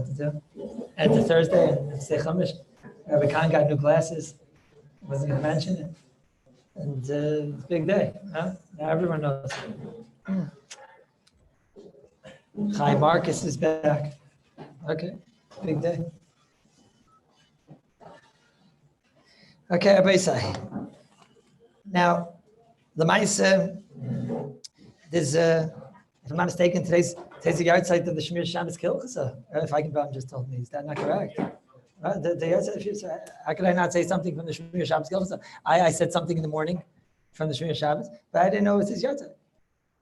to do. And it's a Thursday, and it's the Chumash. Rabbi Khan got new glasses. Wasn't going to mention it. And it's a big day. Huh? Now everyone knows. Chai Marcus is back. Okay, big day. Okay, Rabbi say. Now, the Maisa, there's if I'm not mistaken, today's the yard site of the Shiur Shabbos Kallus. If I can just told me, is that not correct? The yard site, how could I not say something from the Shiur Shabbos Kallus? I said something in the morning from the Shiur Shabbos, but I didn't know it was his yard site.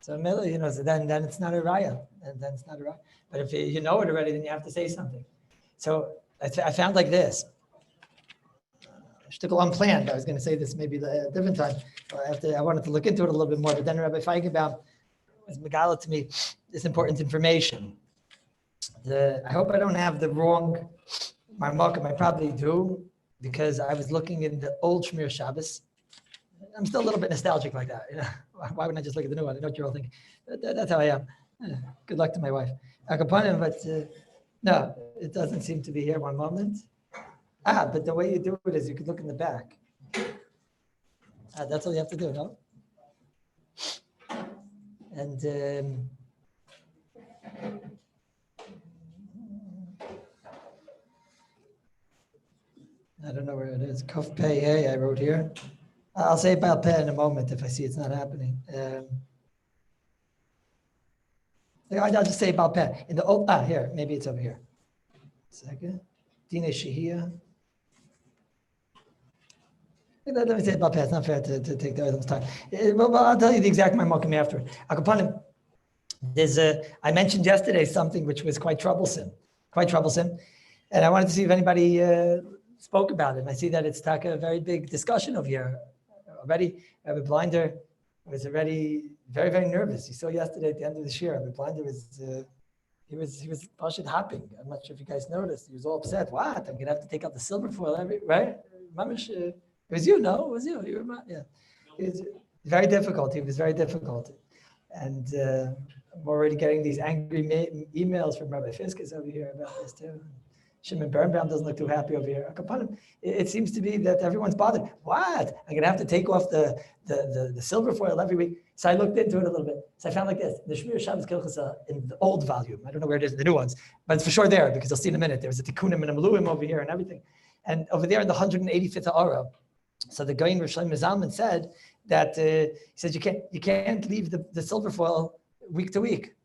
So, so then it's not a raya, and then it's not a raya. But if you know it already, then you have to say something. So I found like this. Shtickle unplanned. I was going to say this maybe a different time. I wanted to look into it a little bit more, but then Rabbi Feigenbaum was megala to me this important information. I hope I don't have the wrong marmok. I probably do, because I was looking in the old Shmir Shabbos. I'm still a little bit nostalgic like that. You know? Why wouldn't I just look at the new one? I know what you're all thinking. That's how I am. Good luck to my wife. But no, it doesn't seem to be here one moment. But the way you do it is you could look in the back. That's all you have to do, no? And I don't know where it is. Kuf Pei Hey, I wrote here. I'll say about Pei in a moment if I see it's not happening. I'll just say about Pei. In the here, maybe it's over here. Second. Dine Shehiyah. Let me say about Pei. It's not fair to take the other time. Well, I'll tell you the exact marmokim after. Akapanim. I mentioned yesterday something which was quite troublesome, and I wanted to see if anybody spoke about it. And I see that it's a very big discussion over here already. Rabbi Blinder was already very, very nervous. You saw yesterday at the end of the Shiur, Rabbi Blinder was he was Pashut hopping. I'm not sure if you guys noticed. He was all upset. What? I'm gonna have to take out the silver foil right? Mamish, it was you, no? It was you. You were yeah. It was very difficult. He was very difficult, and I'm already getting these angry emails from Rabbi Fiskus over here about this too. Shimon Birnbaum doesn't look too happy over here. It seems to be that everyone's bothered. What? I'm going to have to take off the silver foil every week. So I looked into it a little bit. So I found like this. The Shiur Shabbos Kallus in the old volume. I don't know where it is in the new ones, but it's for sure there because you'll see in a minute. There's a tikkunim and a meluim over here and everything. And over there in the 185th Ara, so the Goyin Rosh Zalman said that he says you can't leave the silver foil week to week.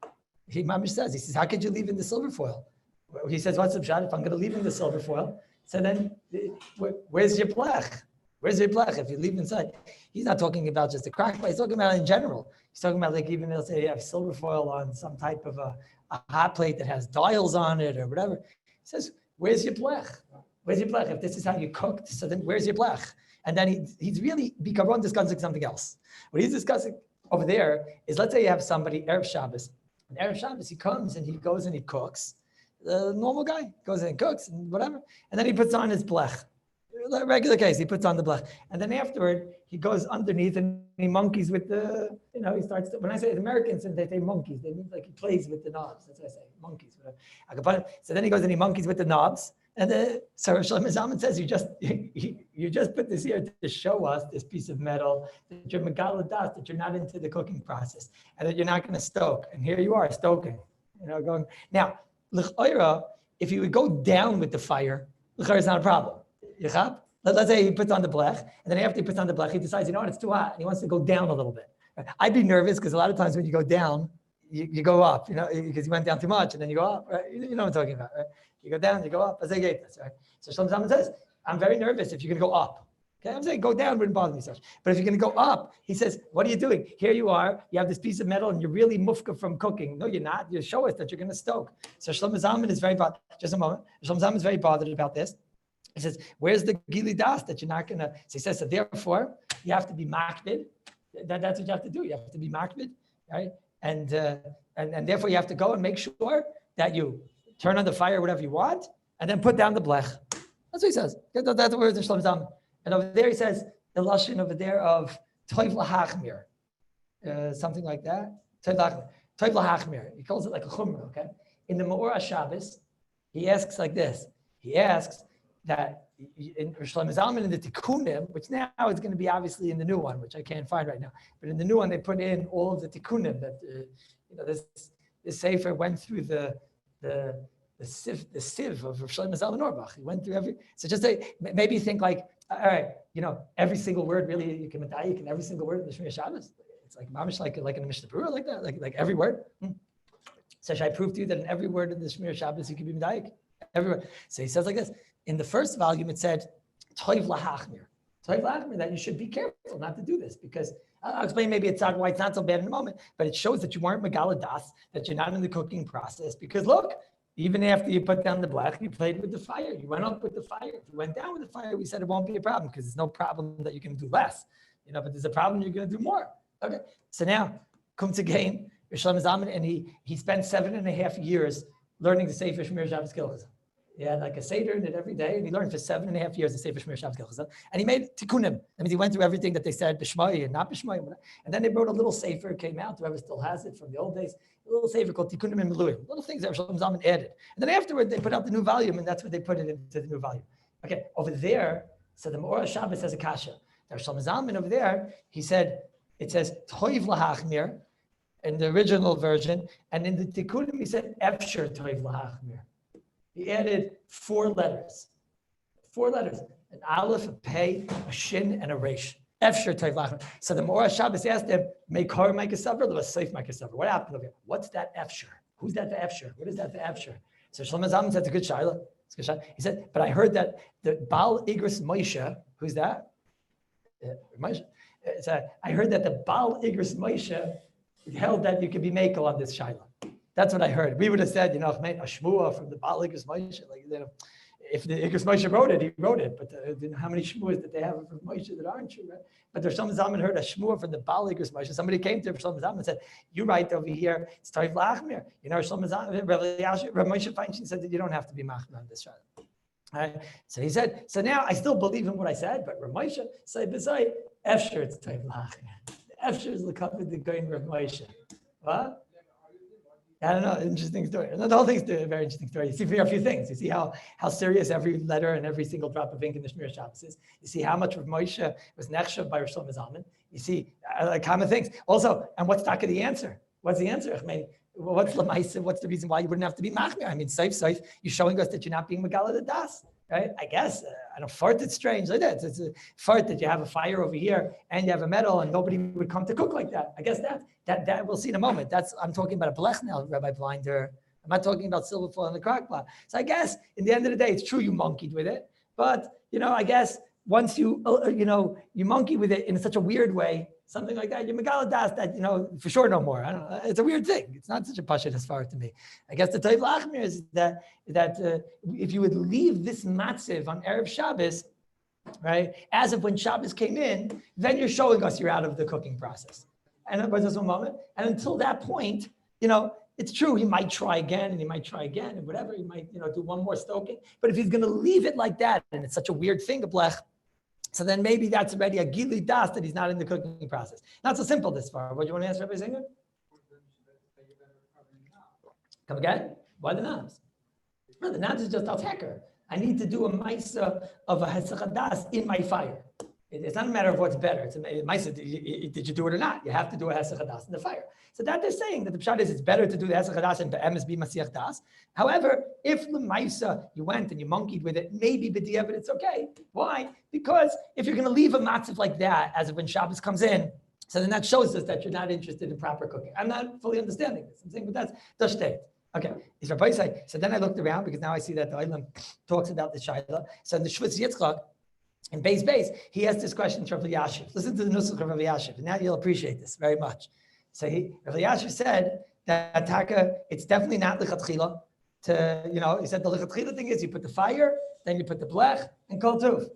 He says, how could you leave in the silver foil? He says, what's the pshat? If I'm going to leave in the silver foil, so then where's your blech? Where's your blech if you leave inside? He's not talking about just a crack, but he's talking about in general. He's talking about like even they'll say you have silver foil on some type of a hot plate that has dials on it or whatever. He says, where's your blech? Where's your blech? If this is how you cooked, so then where's your blech? And then he's really discussing something else. What he's discussing over there is, let's say you have somebody, Erev Shabbos. And Erev Shabbos, he comes and he goes and he cooks. The normal guy goes in and cooks and whatever. And then he puts on his blech. Regular case, he puts on the blech. And then afterward, he goes underneath and he monkeys with he starts to, when I say Americans, they say monkeys, they mean like he plays with the knobs. That's what I say, monkeys, whatever. So then he goes and he monkeys with the knobs. And so Shlomo Zalman says, you just put this here to show us this piece of metal, that you're megala das, that you're not into the cooking process, and that you're not going to stoke. And here you are stoking, going. Now, l'chayra, if you would go down with the fire, l'chayra is not a problem. Let's say he puts on the blech, and then after he puts on the blech, he decides, it's too hot, and he wants to go down a little bit. I'd be nervous because a lot of times when you go down, you go up, because you went down too much, and then you go up, right? You know what I'm talking about, right? You go down, you go up, as I gave this, right? So Shlomo Zalman says, I'm very nervous if you're going to go up. Okay, I'm saying go down wouldn't bother me so much. But if you're going to go up, he says, what are you doing? Here you are, you have this piece of metal and you're really mufka from cooking. No, you're not. You show us that you're going to stoke. So Shlomo Zalman is very bothered. Just a moment. Shlomo Zalman is very bothered about this. He says, where's the gili das that you're not going to? So he says, so therefore, you have to be makbid. That's what you have to do. You have to be makbid, right? And therefore you have to go and make sure that you turn on the fire, whatever you want, and then put down the blech. That's what he says. That's the words of Shlomo Zalman. And over there he says, the lashon over there of toiv lahachmir, something like that. Toiv lahachmir. He calls it like a chumrah, okay? In the Me'or HaShabbos, He asks like this. He asks that in Shlomo Zalman in the Tikkunim, which now is going to be obviously in the new one, which I can't find right now, but in the new one they put in all of the Tikkunim that this Sefer went through the sieve of Shlomo Zalman Auerbach. He went through every. So just maybe think like, all right, every single word really you can medayik in every single word in the Shmir Shabbos. It's like mamish like in the Mishnah Berurah like that, like every word. So should I prove to you that in every word in the Shmir Shabbos you can be medayik? Every word. So he says like this. In the first volume, it said, Toiv lahachmir. Toiv lahachmir, that you should be careful not to do this, because I'll explain maybe why it's not so bad in a moment, but it shows that you weren't megala das, that you're not in the cooking process, because look, even after you put down the blech, you played with the fire. You went up with the fire. If you went down with the fire, we said it won't be a problem, because there's no problem that you can do less, but there's a problem you're going to do more. Okay, so now, comes again, Shlomo Zalman, and he spent 7.5 years learning the Sefer Shmir Shabbos Killus. He had like a Seder in it every day, and he learned for 7.5 years the Sefer Shmir Shabbos Killus. And he made tikkunim. That means he went through everything that they said, b'shmai and not b'shmai. And then they wrote a little Sefer, came out, whoever still has it from the old days, a little Sefer called Tikkunim and Meluim, little things that Shlomo Zalman added. And then afterward, they put out the new volume, and that's what they put it into the new volume. Okay, over there, so the Me'orah Shabbos has a kasha. There's Shlomo Zalman over there, he said, it says, Toiv lahachmir, in the original version, and in the Tikkunim, he said, Efsher Toiv lahachmir. He added 4 letters. 4 letters. An aleph, a pei, a shin, and a resh. Efsher Toiv lahachmir. So the Me'orah Shabbos asked him, make her make a saver, or a safe make a saver. What happened over here? What's that Efsher? Who's that the Efsher? What is that the Efsher? So Shlomo Zalman said, it's a good shayla. He said, but I heard that the Baal Igros Moshe, who's that? Moshe. So I heard that the Baal Igros Moshe held that you could be makel on this shayla. That's what I heard. We would have said, a shmua from the Baal Igros Moshe. If the Igros Moshe wrote it, he wrote it. But how many shmuas that they have from Moshe that aren't true, right? But there's Shlomo Zalman heard a shmua from the Baal Igros Moshe. Somebody came to Shlomo Zalman and said, "You write over here, it's Toiv Lachmir." Shlomo Zalman, Rabbi Moshe Feinstein said that you don't have to be machmir on this shayla. Right? So he said, so now I still believe in what I said, but Rabbi Moshe said, "Beside Efsher, it's Toiv Lachmir. Efsher is the cover the going Rabbi Moshe." What? I don't know, interesting story. The whole thing's a very interesting story. You see a few things. You see how serious every letter and every single drop of ink in the Shmir Shabbos is. You see how much Rav Moshe was nechshav by Shlomo Zalman. You see common things. Also, and what's the answer? What's the answer? I mean, what's the reason why you wouldn't have to be machmir? I mean, safe, you're showing us that you're not being megala the das, right? I guess, I don't fart, it's strange like that. It's a fart that you have a fire over here and you have a metal and nobody would come to cook like that. I guess that we'll see in a moment. I'm talking about a blech now, Rabbi Blinder. I'm not talking about silver foil in the crock pot. So I guess in the end of the day, it's true you monkeyed with it, but I guess once you monkey with it in such a weird way, something like that, you're megala das that, for sure no more. I don't know. It's a weird thing. It's not such a pashut as far to me. I guess the Toiv Lachmir is that if you would leave this matziv on Erev Shabbos, right, as of when Shabbos came in, then you're showing us you're out of the cooking process. And it was just one moment. And until that point, it's true, he might try again and whatever, he might, do one more stoking. But if he's going to leave it like that, and it's such a weird thing, a blech, so then maybe that's already a gili das that he's not in the cooking process. Not so simple this far. What do you want to answer, Rabbi Singer? Come again? Why the nabs? No, the nabs is just al-teker. I need to do a maisa of a hesach das in my fire. It's not a matter of what's better. It's a maisa, did you do it or not? You have to do a hesach das in the fire. So that they're saying that the pshat is it's better to do the hesach das and be'emes be masiach das. However, if the maisa, you went and you monkeyed with it, maybe b'diavad it's okay. Why? Because if you're going to leave a matzav like that as of when Shabbos comes in, so then that shows us that you're not interested in proper cooking. I'm not fully understanding this. I'm saying, but that's the state. Okay. Is Rabbi say? So then I looked around because now I see that the Olam talks about the shayla. So in the Shvutz Yitzchak, in base, he asked this question to Rabbi Yashiv. Listen to the nusach of Rabbi Yashiv, and now you'll appreciate this very much. So Rabbi Yashiv said that taka, it's definitely not lichatchila. He said the lichatchila thing is you put the fire, then you put the blech and kol tuv.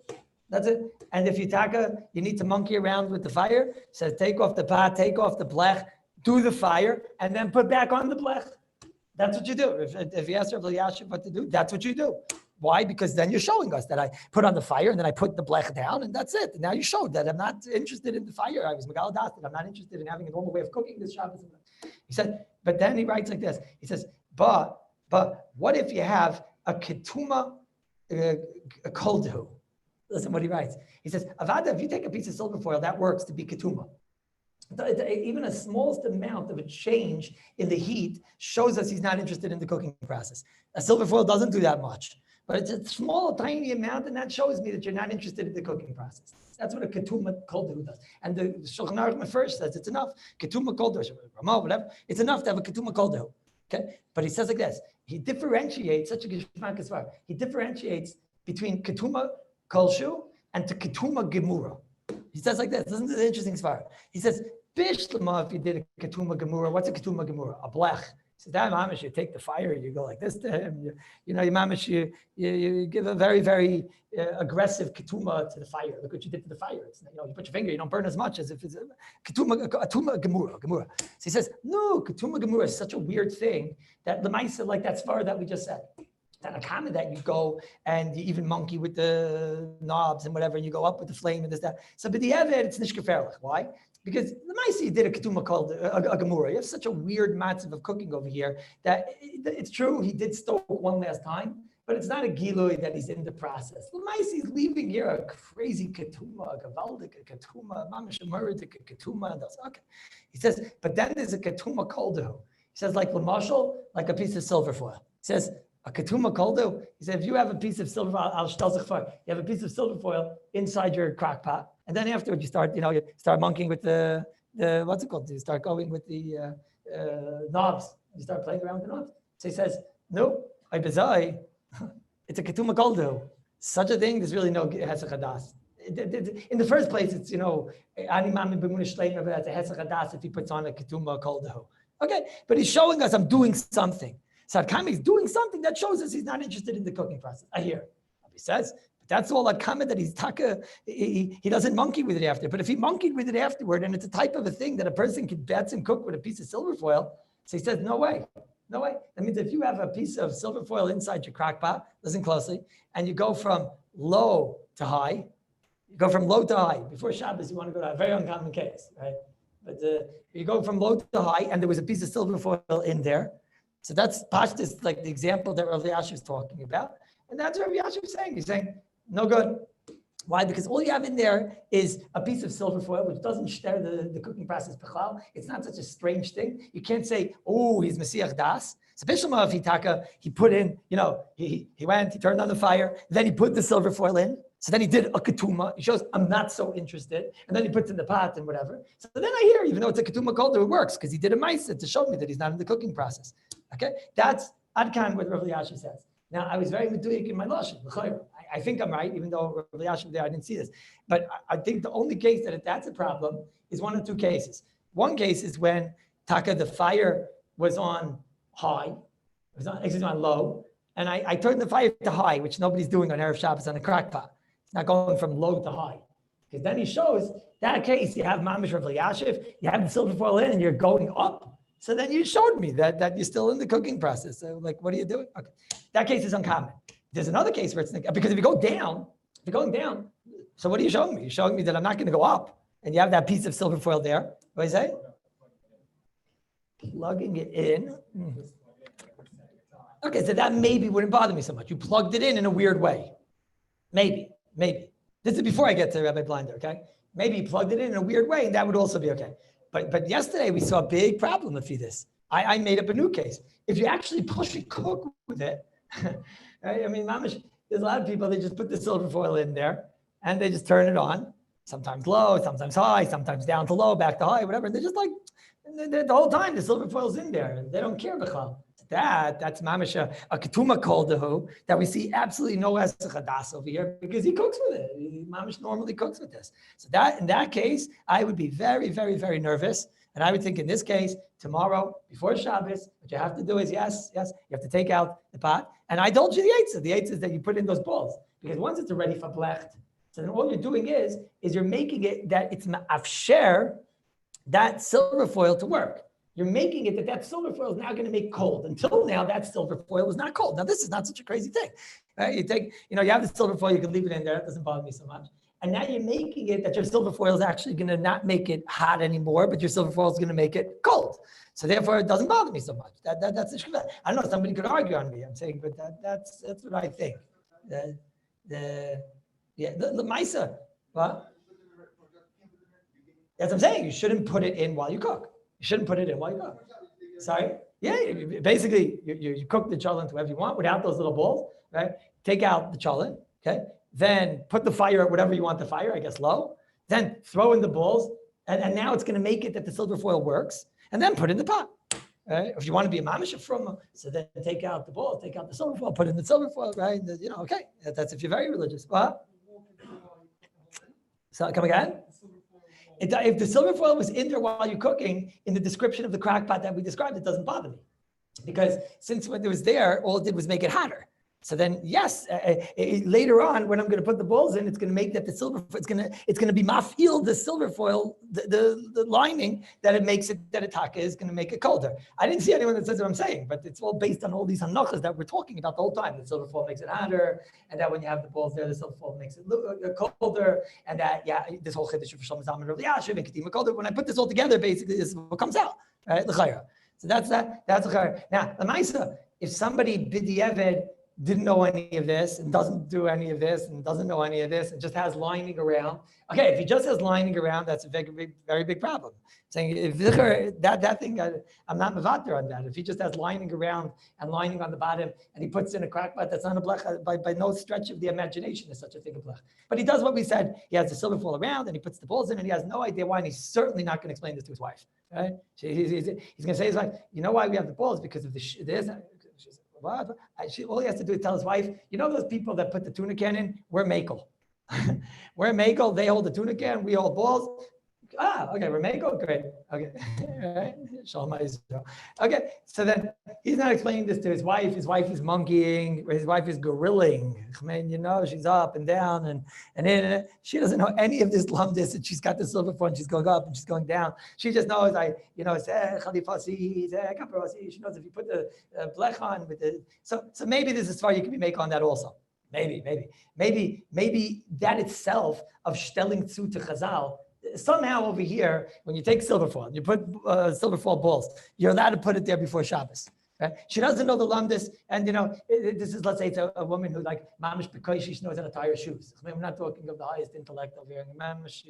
That's it. And if you taka, you need to monkey around with the fire. So take off the pot, take off the blech, do the fire, and then put back on the blech. That's what you do. If you ask Rabbi Yashiv what to do, that's what you do. Why? Because then you're showing us that I put on the fire and then I put the blech down and that's it. And now you showed that I'm not interested in the fire. I was megala das, that I'm not interested in having a normal way of cooking this Shabbos. He said, but then he writes like this. He says, but what if you have a ketuma koldehu. Listen what he writes. He says, Avada, if you take a piece of silver foil, that works to be ketuma. Even a smallest amount of a change in the heat shows us he's not interested in the cooking process. A silver foil doesn't do that much, but it's a small, tiny amount, and that shows me that you're not interested in the cooking process. That's what a ketuma koldehu does. And the Shulchan Aruch first says it's enough. Ketuma koldehu, Ramah, whatever. It's enough to have a ketuma koldehu. Okay, but he says like this. He differentiates such a geshmak asvar. He differentiates between ketuma kolshu and to ketuma gemura. He says like this. Listen to the interesting svar. He says, Bishlama, if you did a ketuma gemura, what's a ketuma gemura? A blech. He says, that mamish, you take the fire, you go like this to him. You mamish, you give a very, very aggressive ketuma to the fire. Look what you did to the fire. It's, you put your finger, you don't burn as much as if it's a ketuma gemura. So he says, no, ketuma gemura is such a weird thing that the mice like that svar that we just said. That a comment that you go and you even monkey with the knobs and whatever, and you go up with the flame and this, that. So, but the evet, it's nishkeferlich. Why? Because the Maisi did a ketuma called a gemura. You have such a weird matzav of cooking over here that it's true, he did stoke one last time, but it's not a gilui that he's in the process. The Maisi is leaving here a crazy ketuma, a gavaldik, a ketuma, mamish amuridik, a ketuma. Okay. He says, but then there's a ketuma koldehu. He says, like lamashal, like a piece of silver foil. He says, a ketuma koldehu. He said, if you have a piece of silver foil, you have a piece of silver foil inside your crock pot, and then afterwards you start monkeying with the what's it called? You start going with the knobs. You start playing around with the knobs. So he says, no, it's a ketuma koldehu. Such a thing, there's really no hesach hadas. In the first place, it's ani mami b'munish shleim that's a hesach hadas if he puts on a ketuma koldehu. Okay, but he's showing us I'm doing something. Sadkami is doing something that shows us he's not interested in the cooking process. I hear. He says, but that's all Adkama that he's taka. He doesn't monkey with it after. But if he monkeyed with it afterward, and it's a type of a thing that a person can bets and cook with a piece of silver foil, so he says, no way. That means if you have a piece of silver foil inside your crock pot, listen closely, and you go from low to high, Before Shabbos, you want to go to a very uncommon case, right? But you go from low to high, and there was a piece of silver foil in there. So that's Pashtus, like the example that Rabbi Yashiv is talking about. And that's what Rabbi Yashiv is saying. He's saying, no good. Why? Because all you have in there is a piece of silver foil, which doesn't share the cooking process. It's not such a strange thing. You can't say, oh, he's Mesiach Das. So Bishlam of he put in, he went, he turned on the fire, then he put the silver foil in. So then he did a ketuma. He shows, I'm not so interested. And then he puts in the pot and whatever. So then I hear, even though it's a ketuma kolder, it works because he did a ma'aseh to show me that he's not in the cooking process. Okay? That's Adkan what Rabbi Yashiv says. Now, I was very meduyik in my lashon. I think I'm right, even though Rabbi Yashiv there, I didn't see this. But I think the only case that that's a problem is one of two cases. One case is when the fire was on high, on low, and I turned the fire to high, which nobody's doing on Erev Shabbos on a crack pot. It's not going from low to high. Because then he shows that case, you have Mamish Rabbi Yashiv, you have the silver foil in, and you're going up. So then you showed me that you're still in the cooking process. So what are you doing? Okay. That case is uncommon. There's another case where it's because if you're going down, so what are you showing me? You're showing me that I'm not going to go up, and you have that piece of silver foil there. What do you say? Plugging it in. Okay, so that maybe wouldn't bother me so much. You plugged it in a weird way. Maybe. This is before I get to Rabbi Blinder, okay? Maybe you plugged it in a weird way, and that would also be okay. But yesterday we saw a big problem with this. I made up a new case. If you actually cook with it, right? I mean, mamish, there's a lot of people, they just put the silver foil in there and they just turn it on, sometimes low, sometimes high, sometimes down to low, back to high, whatever. And they're just like, the whole time the silver foil's in there and they don't care b'chal. That's mamish a ketuma koldehu that we see absolutely no esach hadas over here because he cooks with it. Mamish normally cooks with this. So that in that case, I would be very, very, very nervous. And I would think in this case, tomorrow, before Shabbos, what you have to do is, yes, you have to take out the pot. And I told you the eitzah. The eitzah is that you put in those balls. Because once it's already for blecht, so then all you're doing is you're making it that it's ma'afsher, that silver foil to work. You're making it that silver foil is now going to make cold. Until now, that silver foil was not cold. Now, this is not such a crazy thing. Right? You have the silver foil, you can leave it in there. It doesn't bother me so much. And now you're making it that your silver foil is actually going to not make it hot anymore, but your silver foil is going to make it cold. So therefore, it doesn't bother me so much. That's the shkula. I don't know, somebody could argue on me. I'm saying, but that's what I think. The Maisa. What? That's what I'm saying. You shouldn't put it in while you cook. You shouldn't put it in while you cook. Sorry? Yeah, basically, you cook the cholent whatever you want without those little balls, right? Take out the cholent, okay? Then put the fire at whatever you want the fire, I guess low. Then throw in the balls, and now it's going to make it that the silver foil works, and then put it in the pot. Right? If you want to be a mamish from, so then take out the balls, take out the silver foil, put in the silver foil, right? Okay, that's if you're very religious. What? So come again? If the silver foil was in there while you're cooking, in the description of the crock pot that we described, it doesn't bother me. Because since when it was there, all it did was make it hotter. So then, yes, later on, when I'm going to put the balls in, it's going to make that the silver, it's going to be mafil, the silver foil, the lining, that it makes it, that ataka is going to make it colder. I didn't see anyone that says what I'm saying, but it's all based on all these hanachas that we're talking about the whole time. The silver foil makes it hotter, and that when you have the balls there, the silver foil makes it colder, and that, this whole chiddush of Shlomo Zalman of Yashiv, colder. When I put this all together, basically, this is what comes out, right? L'chayra. So that's that. That's l'chayra. Now, the ma'isa, if somebody b'di'evet didn't know any of this and doesn't do any of this and doesn't know any of this and just has lining around. Okay, if he just has lining around, that's a very big problem. Saying if that thing, I'm not mevater on that. If he just has lining around and lining on the bottom and he puts in a crack pot, that's not a blech. By no stretch of the imagination is such a thing a blech. But he does what we said. He has the silver foil around and he puts the balls in and he has no idea why, and he's certainly not going to explain this to his wife. Right? He's going to say to his wife, you know why we have the balls? Because of this. What? All he has to do is tell his wife, you know those people that put the tuna can in? We're makel. We're makel. They hold the tuna can. We hold balls. Okay, we're makel. Great. Okay. Okay, so then he's not explaining this to his wife. His wife is monkeying. His wife is gorilling. She's up and down, and she doesn't know any of this lumdis, and she's got the silver phone. She's going up and she's going down. She just knows, she knows if you put the blech on with the, so maybe this is far you can be make on that also. Maybe that itself of shtelling zu to Chazal. Somehow over here, when you take silver foil, you put silver foil balls, you're allowed to put it there before Shabbos. Right? She doesn't know the lumdis, and this is, let's say it's a woman who like mamish because she knows how to tie her shoes. I mean, I'm not talking of the highest intellect over here, mamish,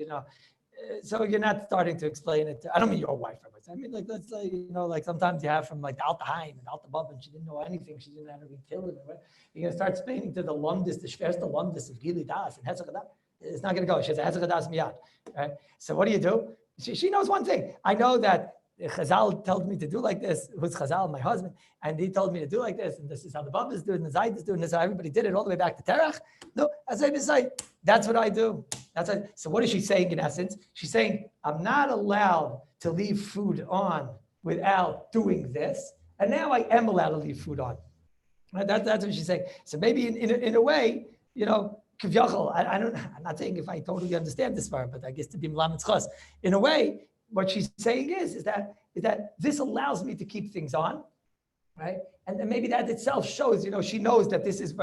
so you're not starting to explain it. I don't mean your wife, I mean, like, let's say, like sometimes you have from like the Alta Haim and Alta Bub, and she didn't know anything. She didn't know how to read Tehillim. Right? You're going to start explaining to the lumdis, the shverste lumdis of Gili Das and Hezach Hadas. It's not going to go. She has a Hezach Hadas miyad. Right? So what do? She knows one thing. I know that Chazal told me to do like this. Who's Chazal? My husband. And he told me to do like this. And this is how the Bab is doing, and the Zayd is doing this. How everybody did it all the way back to Terach. No, as I say, that's what I do. So what is she saying in essence? She's saying, I'm not allowed to leave food on without doing this. And now I am allowed to leave food on. Right? That's what she's saying. So maybe in a way, Kivyochel, I'm not saying if I totally understand this part, but I guess to be Melamed Chos. In a way, what she's saying is that this allows me to keep things on, right? And maybe that itself shows, she knows that this is,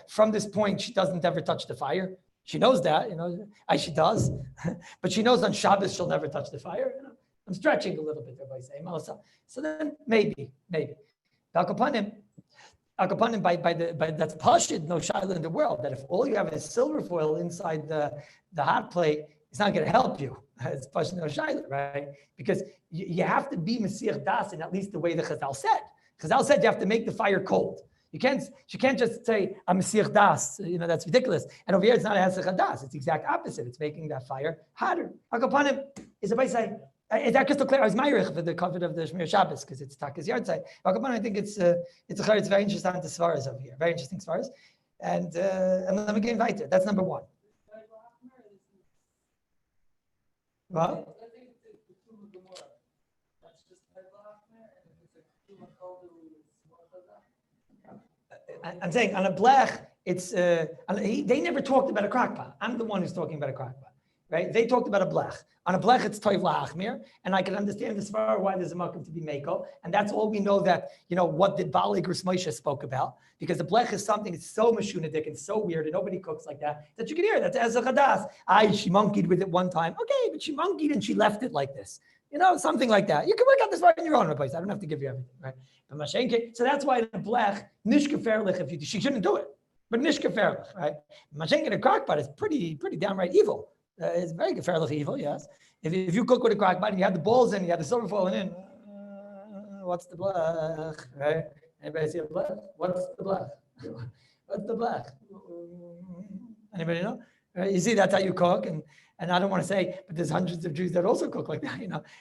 from this point, she doesn't ever touch the fire. She knows that, she does, but she knows on Shabbos she'll never touch the fire. I'm stretching a little bit there by saying also. So then maybe. Akapanim, by that's pashid, no shaila in the world, that if all you have is silver foil inside the hot plate, it's not going to help you. It's pashid, no shaila, right? Because you have to be Mesiach Das in at least the way the Chazal said. Chazal said you have to make the fire cold. She can't just say, I'm Mesiach Das. That's ridiculous. And over here, it's not a Hesach Das. It's the exact opposite. It's making that fire hotter. Akapanim is a by say, is that crystal clear? I was Meirich for the comfort of the Shmir Shabbos because it's Taka's yard side. I think it's very interesting to Svaras over here. Very interesting Svaras. And let me get invited. That's number one. What? I'm saying on a blech, it's they never talked about a crock pot. I'm the one who's talking about a crock pot. right? They talked about a blech. On a blech, it's toiv la'achmir, and I can understand the svara why there's a makom to be meko, and that's all we know that, what did Bali Gris Moshe spoke about, because the blech is something that's so mashunadik and so weird, and nobody cooks like that you can hear that's as a chadas. She monkeyed with it one time. Okay, but she monkeyed and she left it like this. Something like that. You can work out this right in your own place. I don't have to give you everything, right? But Mashenke, so that's why the blech, nishkeferlich, if she shouldn't do it. But nishkeferlich, right? Mashenke, the crockpot is pretty downright evil. It's very geferlich evil, yes. If you cook with a crockpot and you have the balls in, you have the silver falling in, what's the blech, right? Anybody see a blech? What's the blech? What's the blech? Anybody know? Right? You see, that's how you cook, and I don't want to say, but there's hundreds of Jews that also cook like that.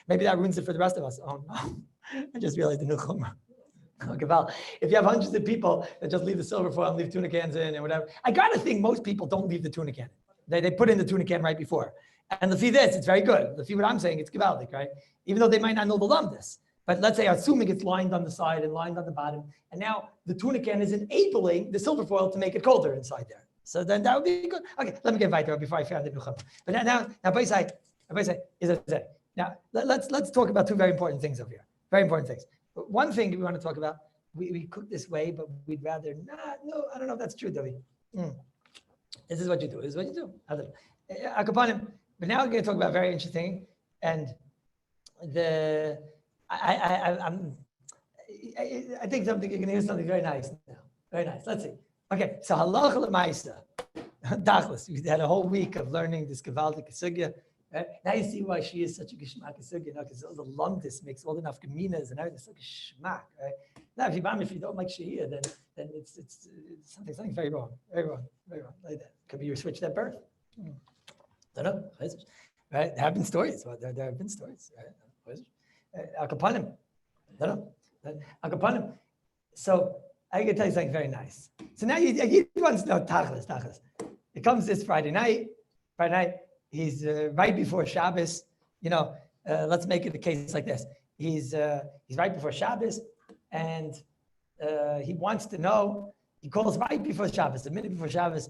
Maybe that ruins it for the rest of us. Oh no! I just realized the new chumrah. Okay, well, if you have hundreds of people that just leave the silver foil and leave tuna cans in and whatever, I gotta think most people don't leave the tuna can. They put in the tuna can right before. And the fee this, it's very good. The fee what I'm saying, it's gewaldic, right? Even though they might not know the lumdis. But let's say, assuming it's lined on the side and lined on the bottom, and now the tuna can is enabling the silver foil to make it colder inside there. So then that would be good. Okay, let me get weiter before I found the new chumrah. But now, now let's talk about two very important things over here. Very important things. But one thing we want to talk about, we cook this way, but we'd rather not. No, I don't know if that's true, David. This is what you do. This is what you do. But now we're going to talk about very interesting, and I think you're going to hear something very nice now. Very nice. Let's see. Okay, so halacha l'maisa, dachlis. We had a whole week of learning this gevaldik sugya. Right? Now you see why she is such a geshmak sugya, because all the lumdis makes all the nafkaminas and everything. It's like a shmak, right? Now, if you don't like Shiur, then it's something very wrong, very wrong like that. Could be you switched at birth. Don't know, right? There have been stories. Well, there have been stories, right? Akapanim, don't know. Akapanim. So I can tell you something very nice. So now you want to know tachlis. It comes this Friday night. He's right before Shabbos. Let's make it a case like this. He's right before Shabbos, and he wants to know. He calls right before Shabbos, a minute before Shabbos.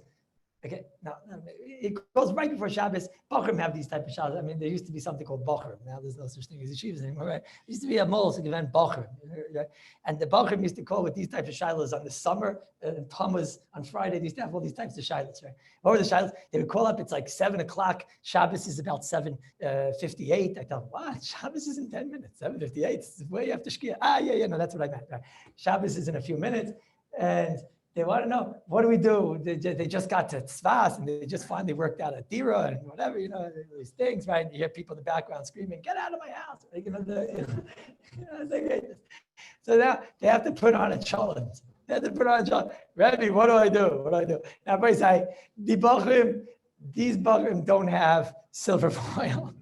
Okay, no, it goes right before Shabbos. Bachrim have these type of Shabbos. I mean, there used to be something called Bachrim. Now there's no such thing as yeshivas anymore, right? There used to be a mol, so event Bachrim. Right? And the Bachrim used to call with these types of shilas on the summer, and Tammuz on Friday. They used to have all these types of shilas, right? What were the shilas? They would call up, it's like 7 o'clock. Shabbos is about 7:58. I thought, what? Shabbos is in 10 minutes. 7:58. It's way after Shkia. Yeah, no, that's what I meant. Right? Shabbos is in a few minutes. And they want to know, what do we do? They just got to Tzvas and they just finally worked out a dira and whatever, these things, right? And you hear people in the background screaming, get out of my house. So now they have to put on a challenge. Rabbi, what do I do? Now, everybody say, these Bachrim don't have silver foil.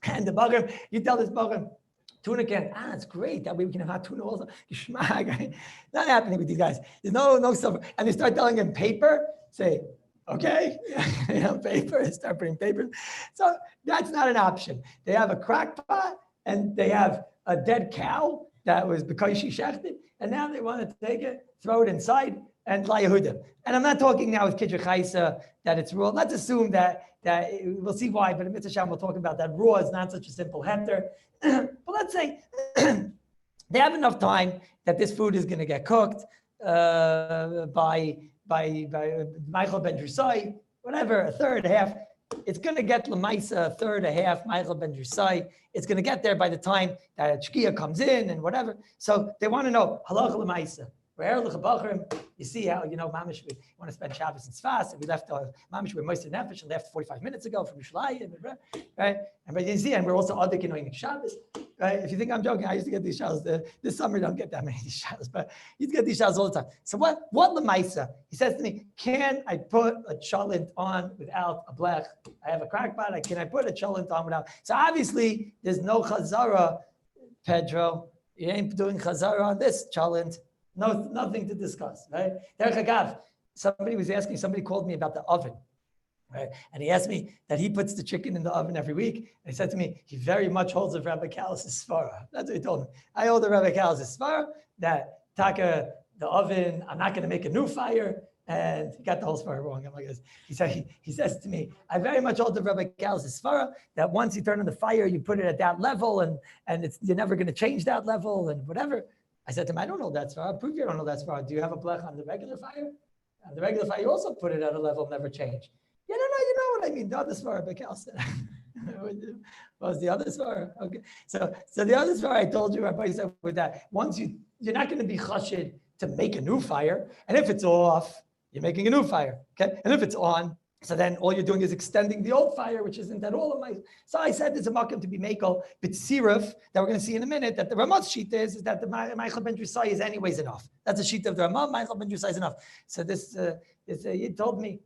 And the Bachrim, you tell this Bachrim, tuna can, it's great. That way we can have hot tuna also. Right? Not happening with these guys. There's no silver. And they start telling him paper, say, okay, paper, start putting paper. So that's not an option. They have a crack pot and they have a dead cow that was because she shechted. And now they want to take it, throw it inside and la Yehudim. And I'm not talking now with Kiddush Chaisa that it's raw. Let's assume that we'll see why, but in Mitzvah Sham we'll talk about that raw is not such a simple heter. But let's say they have enough time that this food is going to get cooked by Michael Ben Drusai, whatever, a third, a half. It's going to get Lamaisa, a third, a half, Michael Ben Drusai. It's going to get there by the time that Shkia comes in and whatever. So they want to know, halacha Lamaisa. You see how, Mamish, we want to spend Shabbos and Tzfas, and we left Mamish with Moister Nefesh and left 45 minutes ago from Yerushalayim, right? But you see, and we're also Adik in Shabbos, right? If you think I'm joking, I used to get these Shabbos. This summer, I don't get that many of these Shabbos, but you used to get these Shabbos all the time. So what Lamaisa? He says to me, can I put a cholent on without a blech? I have a crack pot, can I put a cholent on without? So obviously, there's no chazara, Pedro. You ain't doing chazara on this cholent. No, nothing to discuss, right? Somebody called me about the oven, right? And he asked me that he puts the chicken in the oven every week. And he said to me, he very much holds of Rabbi Kallus' svara. That's what he told me. I hold the Rabbi Kallus' svara that taka the oven, I'm not going to make a new fire. And he got the whole svara wrong. I'm like this. He says to me, I very much hold the Rabbi Kallus' svara that once you turn on the fire, you put it at that level, and you're never going to change that level and whatever. I said to him, I don't know that svara. Prove you don't know that svara. Do you have a blech on the regular fire? On the regular fire, you also put it at a level, never change. Yeah, no, you know what I mean. The other svara, Rabbi Kallus said. What was the other svara? Okay, so the other svara I told you, Rabbi said with that, once you're not going to be chashid to make a new fire, and if it's off, you're making a new fire, okay? And if it's on, so then all you're doing is extending the old fire, which isn't at all of my. So I said there's a makom to be makel, but siruf that we're going to see in a minute. That the Ramah's sheet is that the Meichel ben Drusai is anyways enough. That's a sheet of the Ramah. Meichel ben Drusai is enough. So this he told me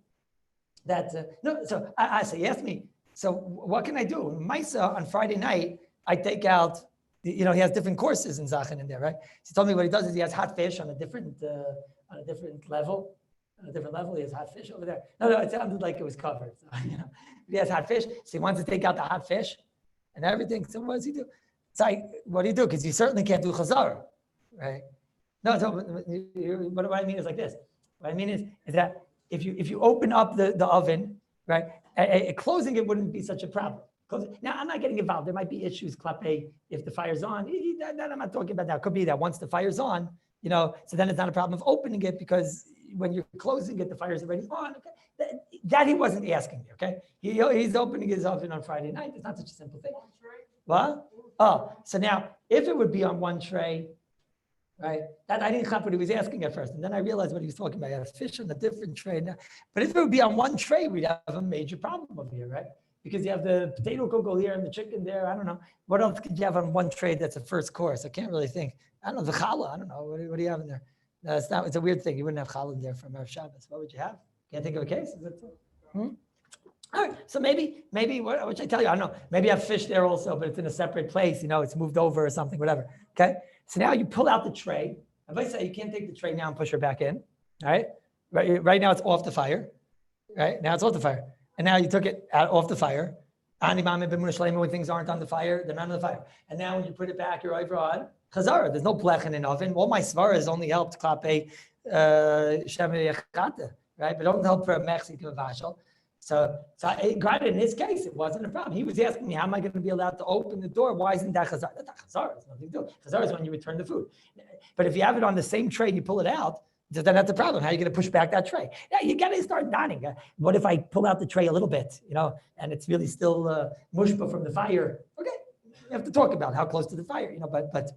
that no. So I say he asked me. So what can I do? Maisa on Friday night, I take out. He has different courses in Zachan in there, right? So he told me what he does is he has hot fish on a different level. On a different level, he has hot fish over there. No, it sounded like it was covered. So, he has hot fish, so he wants to take out the hot fish and everything. So what does he do? What do you do? Because you certainly can't do chazara, right? No, so what I mean is like this. What I mean is that if you open up the oven, right, closing it wouldn't be such a problem. Now, I'm not getting involved. There might be issues, klape, if the fire's on. That I'm not talking about now. It could be that once the fire's on, so then it's not a problem of opening it because when you're closing it, the fire's already on. Okay, that he wasn't asking me. Okay, he's opening his oven on Friday night. It's not such a simple thing. What? Oh, so now if it would be on one tray, right? That I didn't have what he was asking at first, and then I realized what he was talking about. I have fish on a different tray now. But if it would be on one tray, we'd have a major problem over here, right? Because you have the potato kugel here and the chicken there. I don't know. What else could you have on one tray that's a first course? I can't really think. I don't know, the challah. I don't know. What do you have in there? No, it's a weird thing. You wouldn't have challah in there from Erev Shabbos. What would you have? Can't think of a case? Is that so? All right. So maybe what should I tell you? I don't know. Maybe you have fish there also, but it's in a separate place. It's moved over or something, whatever. Okay. So now you pull out the tray. If I say you can't take the tray now and push her back in, all right? Right now it's off the fire. Right? Now it's off the fire. And now you took it off the fire. When things aren't on the fire, they're not on the fire. And now when you put it back, you're over on chazara. There's no blech in an oven. All my svaras only helped klape shemei yechata, right? But don't help for a mechzi to a vashal. So granted, in his case, it wasn't a problem. He was asking me, how am I going to be allowed to open the door? Why isn't that chazara? That's not chazara. It's nothing to do. Chazara is when you return the food. But if you have it on the same tray and you pull it out, then that's the problem. How are you going to push back that tray? Yeah, you got to start donning. What if I pull out the tray a little bit, and it's really still mushba from the fire? Okay, you have to talk about how close to the fire, but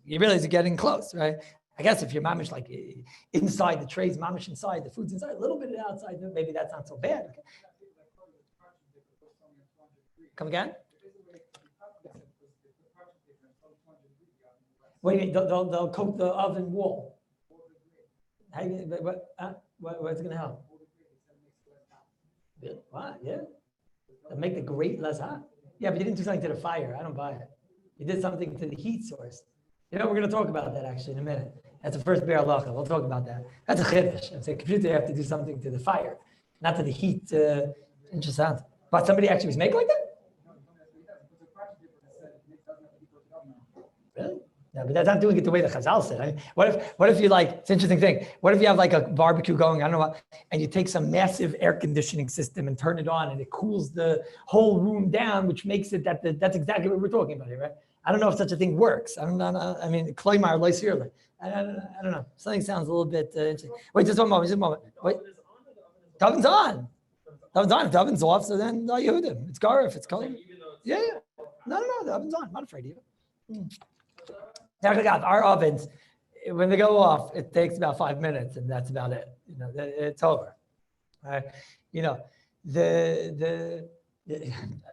you realize you're getting close, right? I guess if you're mamish like inside the trays, mamish inside, the food's inside, a little bit outside, maybe that's not so bad. Okay. Come again? What do you mean? They'll coat the oven wall. What's it going to help? What? Yeah. They'll make the grate less hot. Yeah, but you didn't do something to the fire. I don't buy it. You did something to the heat source. We're going to talk about that actually in a minute. That's the first bear halacha. We'll talk about that. That's a chiddush. It's a computer. You have to do something to the fire, not to the heat. Interesting. But somebody actually was making like that? Really? No, but that's not doing it the way the Chazal said. I mean, what if you it's an interesting thing. What if you have like a barbecue going, I don't know what, and you take some massive air conditioning system and turn it on and it cools the whole room down, which makes it that's exactly what we're talking about here, right? I don't know if such a thing works. I don't know. I mean, Kloimar, Loisirle. I don't know. Something sounds a little bit interesting. Wait, just one moment. Wait. The oven's on. If the oven's off, so then no Yehudim. It's Garif. It's cold. Yeah. No. The oven's on. I'm not afraid of you. Our ovens, when they go off, it takes about 5 minutes, and that's about it. It's over. Right?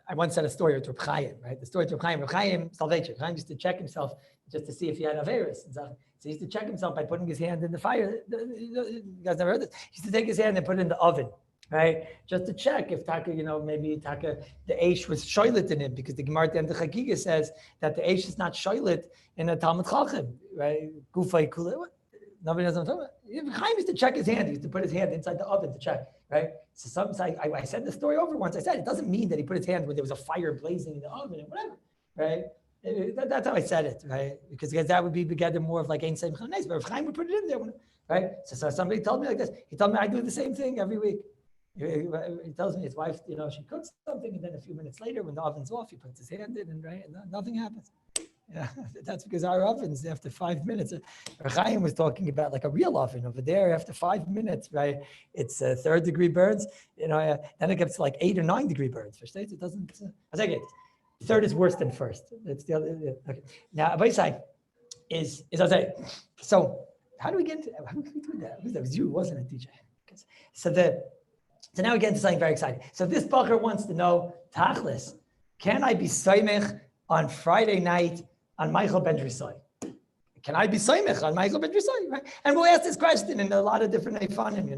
I once said a story with Reb Chaim, right? The story with Reb Chaim. Reb Chaim, salvation. Reb Chaim used to check himself just to see if he had Averis. So he used to check himself by putting his hand in the fire. You guys never heard this? He used to take his hand and put it in the oven, right? Just to check if Taka, maybe Taka, the Eish was shoylet in it, because the Gemara at the end of Chagiga says that the Eish is not shoylet in a Talmud Chacham, right? Gufay Kula. Nobody knows what I'm talking about. Chaim used to check his hand. He used to put his hand inside the oven to check, right? So sometimes I said the story over once. I said it doesn't mean that he put his hand when there was a fire blazing in the oven and whatever, right? That's how I said it, right? Because that would be together more of like Ein Seim Chanes, but Rav Chaim would put it in there, right? So somebody told me like this. He told me I do the same thing every week. He tells me his wife, she cooks something, and then a few minutes later, when the oven's off, he puts his hand in, and nothing happens. Yeah, that's because our ovens, after 5 minutes, Chaim was talking about like a real oven over there. After 5 minutes, right, it's 3rd degree burns. Then it gets to like 8 or 9 degree burns. It doesn't. I was like, 3rd is worse than 1st. It's the other. Okay. Now, Rabbi side is I say. So how do we do that? That was you, wasn't it, DJ? So now we get into something very exciting. So this bacher wants to know, Tachlis, can I be soymech on Friday night on Michael Ben Drisai? Can I be soymech on Michael Ben Drisai? Right? And we'll ask this question in a lot of different efanim,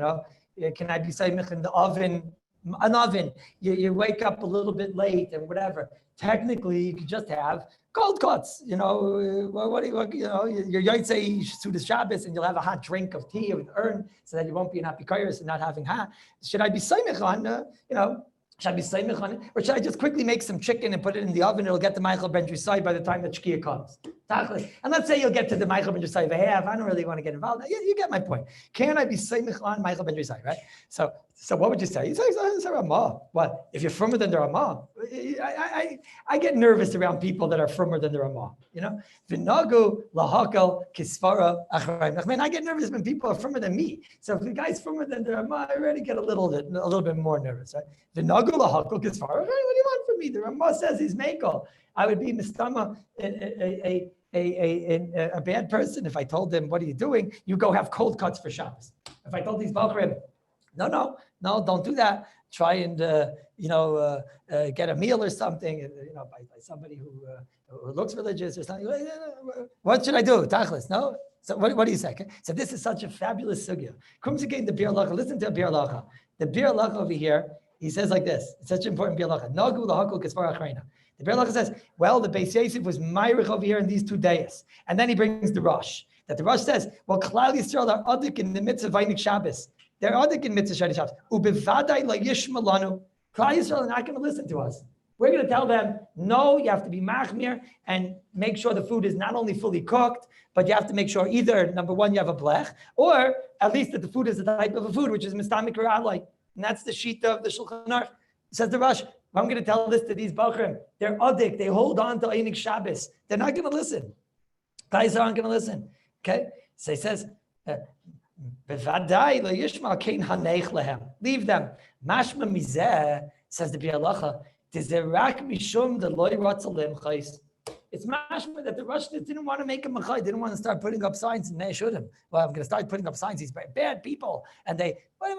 Can I be soymech in the oven? An oven, you wake up a little bit late and whatever. Technically, you could just have cold cuts. Your Yotzei to the Shabbos, and you'll have a hot drink of tea with urn, so that you won't be an apikairis and not having hot. Should I be soymech on? Should I be soymech on it, or should I just quickly make some chicken and put it in the oven? It'll get to Michael Ben Drisai by the time the Shkia comes. And let's say you'll get to the Michael Ben Drisai. I don't really want to get involved. Yeah, you get my point. Can I be soymech on Michael Ben Drisai, right? So what would you say? You say Ramah. What? If you're firmer than the Ramah, I get nervous around people that are firmer than the Ramah. V'nagu lahakal kisvara acharayim. Man, I get nervous when people are firmer than me. So if the guy's firmer than the Ramah, I already get a little bit more nervous, right? V'nagu lahakal kisvara. What do you want from me? The Ramah says he's mekel. I would be mistama a bad person if I told them, what are you doing? You go have cold cuts for Shabbos. If I told these Bachrim, no, don't do that. Try and get a meal or something, by somebody who looks religious or something. What should I do? Tachlis, no. So what do you say? Okay? So this is such a fabulous sugya. Comes again the Bir Lacha. Listen to the Bir Lacha. The Bir Lacha over here, he says like this. It's such an important Bir Lacha. Nagu lahakol kesvar achrayna. The Bir Lacha says, well, the Beis Yosef was Meirich over here in these 2 days, and then he brings the Rosh. That the Rosh says, well, Klal Yisrael are adik in the midst of Vaynik Shabbos. They're adik in mitzvah Shadi Shabbos. Ubevadai la yishma lanu. Klal Yisrael are not going to listen to us. We're going to tell them, no, you have to be machmir and make sure the food is not only fully cooked, but you have to make sure either, number one, you have a blech, or at least that the food is a type of a food, which is mistamik ra'alai. And that's the shita of the Shulchan Aruch. Says the Rosh, I'm going to tell this to these Bachrim. They're adik. They hold on to Einik Shabbos. They're not going to listen. Guys aren't going to listen. Okay? So he says, leave them. Mashma mizeh, says the Bir Halacha, it's mashma that the Russians didn't want to make him machai, didn't want to start putting up signs in Neishudim. Well, I'm going to start putting up signs. These bad people, and what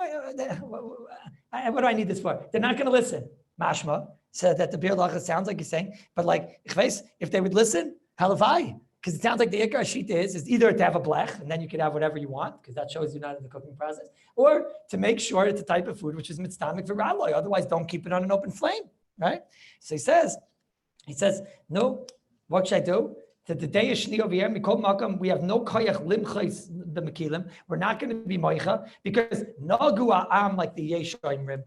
do I need this for? They're not going to listen. Mashma said that the Bir Halacha sounds like he's saying, but like if they would listen, halavai. Because it sounds like the Ikar Shita is either to have a blech, and then you can have whatever you want, because that shows you're not in the cooking process, or to make sure it's a type of food which is mitzvah for ralloy. Otherwise, don't keep it on an open flame, right? So he says, no, what should I do? That the day of Shni over here, Mikol Makam, we have no koyach limchais the mekilim. We're not going to be moicha, because nagu am like the yeshoim rib.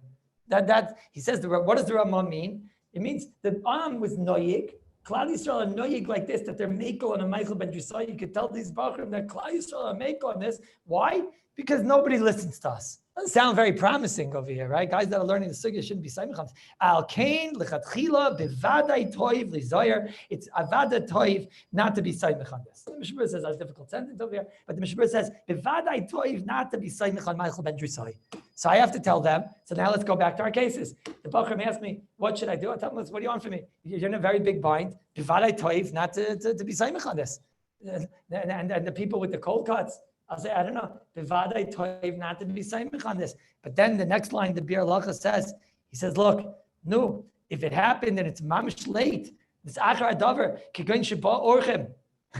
That he says, what does the Ramah mean? It means the am was noyig. Klal Yisrael are noyig like this, that they're meiko on a Michael Ben Drisai. You could tell these Bachrim that Klal Yisrael are meiko on this. Why? Because nobody listens to us. Doesn't sound very promising over here, right? Guys that are learning the sugya shouldn't be saying Al kain lechatchila bevadai toiv lizoyer. It's avada toiv not to be saying on this. The Mishmur says that's a difficult sentence over here, but the Mishmur says bevadai toiv not to be saying on Michael Ben Drisai. So I have to tell them. So now let's go back to our cases. The Bachrim asked me, what should I do? I tell them, what do you want from me? You're in a very big bind. Bevadai toiv not to be saying on this. And the people with the cold cuts, I'll say, I don't know, bevadai toiv not to be saimich on this. But then the next line, the Bir Halacha says, he says, look, no, if it happened and it's mamish late, this achar adavar, kigoin sheba orchem,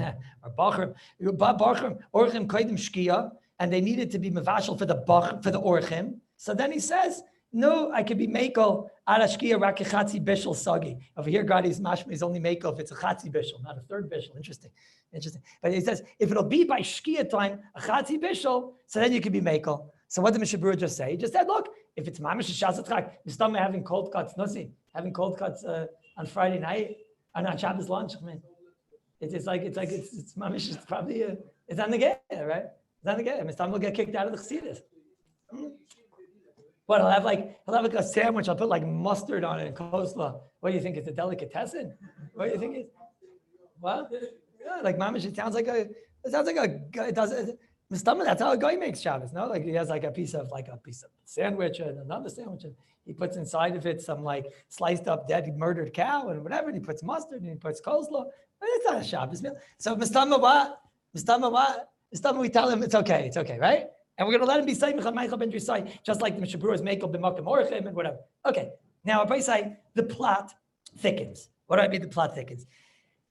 or bachrim, orchem koidim shkia, and they needed to be mevashal for the orchem. So then he says, no, I could be mekel arashkia rakichatzi bishul sagi. Over here, God is mashma is only mekel if it's a chatzi bishul, not a third bishul. Interesting. But he says, if it'll be by shkia time, a chatzi bishul, so then you can be mekel. So what did Mishabur just say? He just said, look, if it's mamish shazatzchak, Mistama having cold cuts, nosi, having cold cuts on Friday night, and on Shabbos lunch, I mean, It's mamish. It's probably it's on the game, right? It's on the game. Mistam will get kicked out of the chassidus. What I'll have like a sandwich. I'll put like mustard on it and coleslaw. What do you think? It's a delicatessen? What do you think it's? What? Yeah, like mamish. It sounds like a. It does. That's how a guy makes Shabbos. No, like he has like a piece of sandwich and another sandwich, and he puts inside of it some like sliced up dead murdered cow and whatever. And he puts mustard and he puts coleslaw. But it's not a Shabbos meal. So Mistama what? Mistama we tell him it's okay, right? And we're going to let him be Sayyid Michal Meichel Ben Drisai, just like the Mishabur is Meichel B'Makim Orchim and whatever. Okay, now Rabbi say the plot thickens. What do I mean the plot thickens?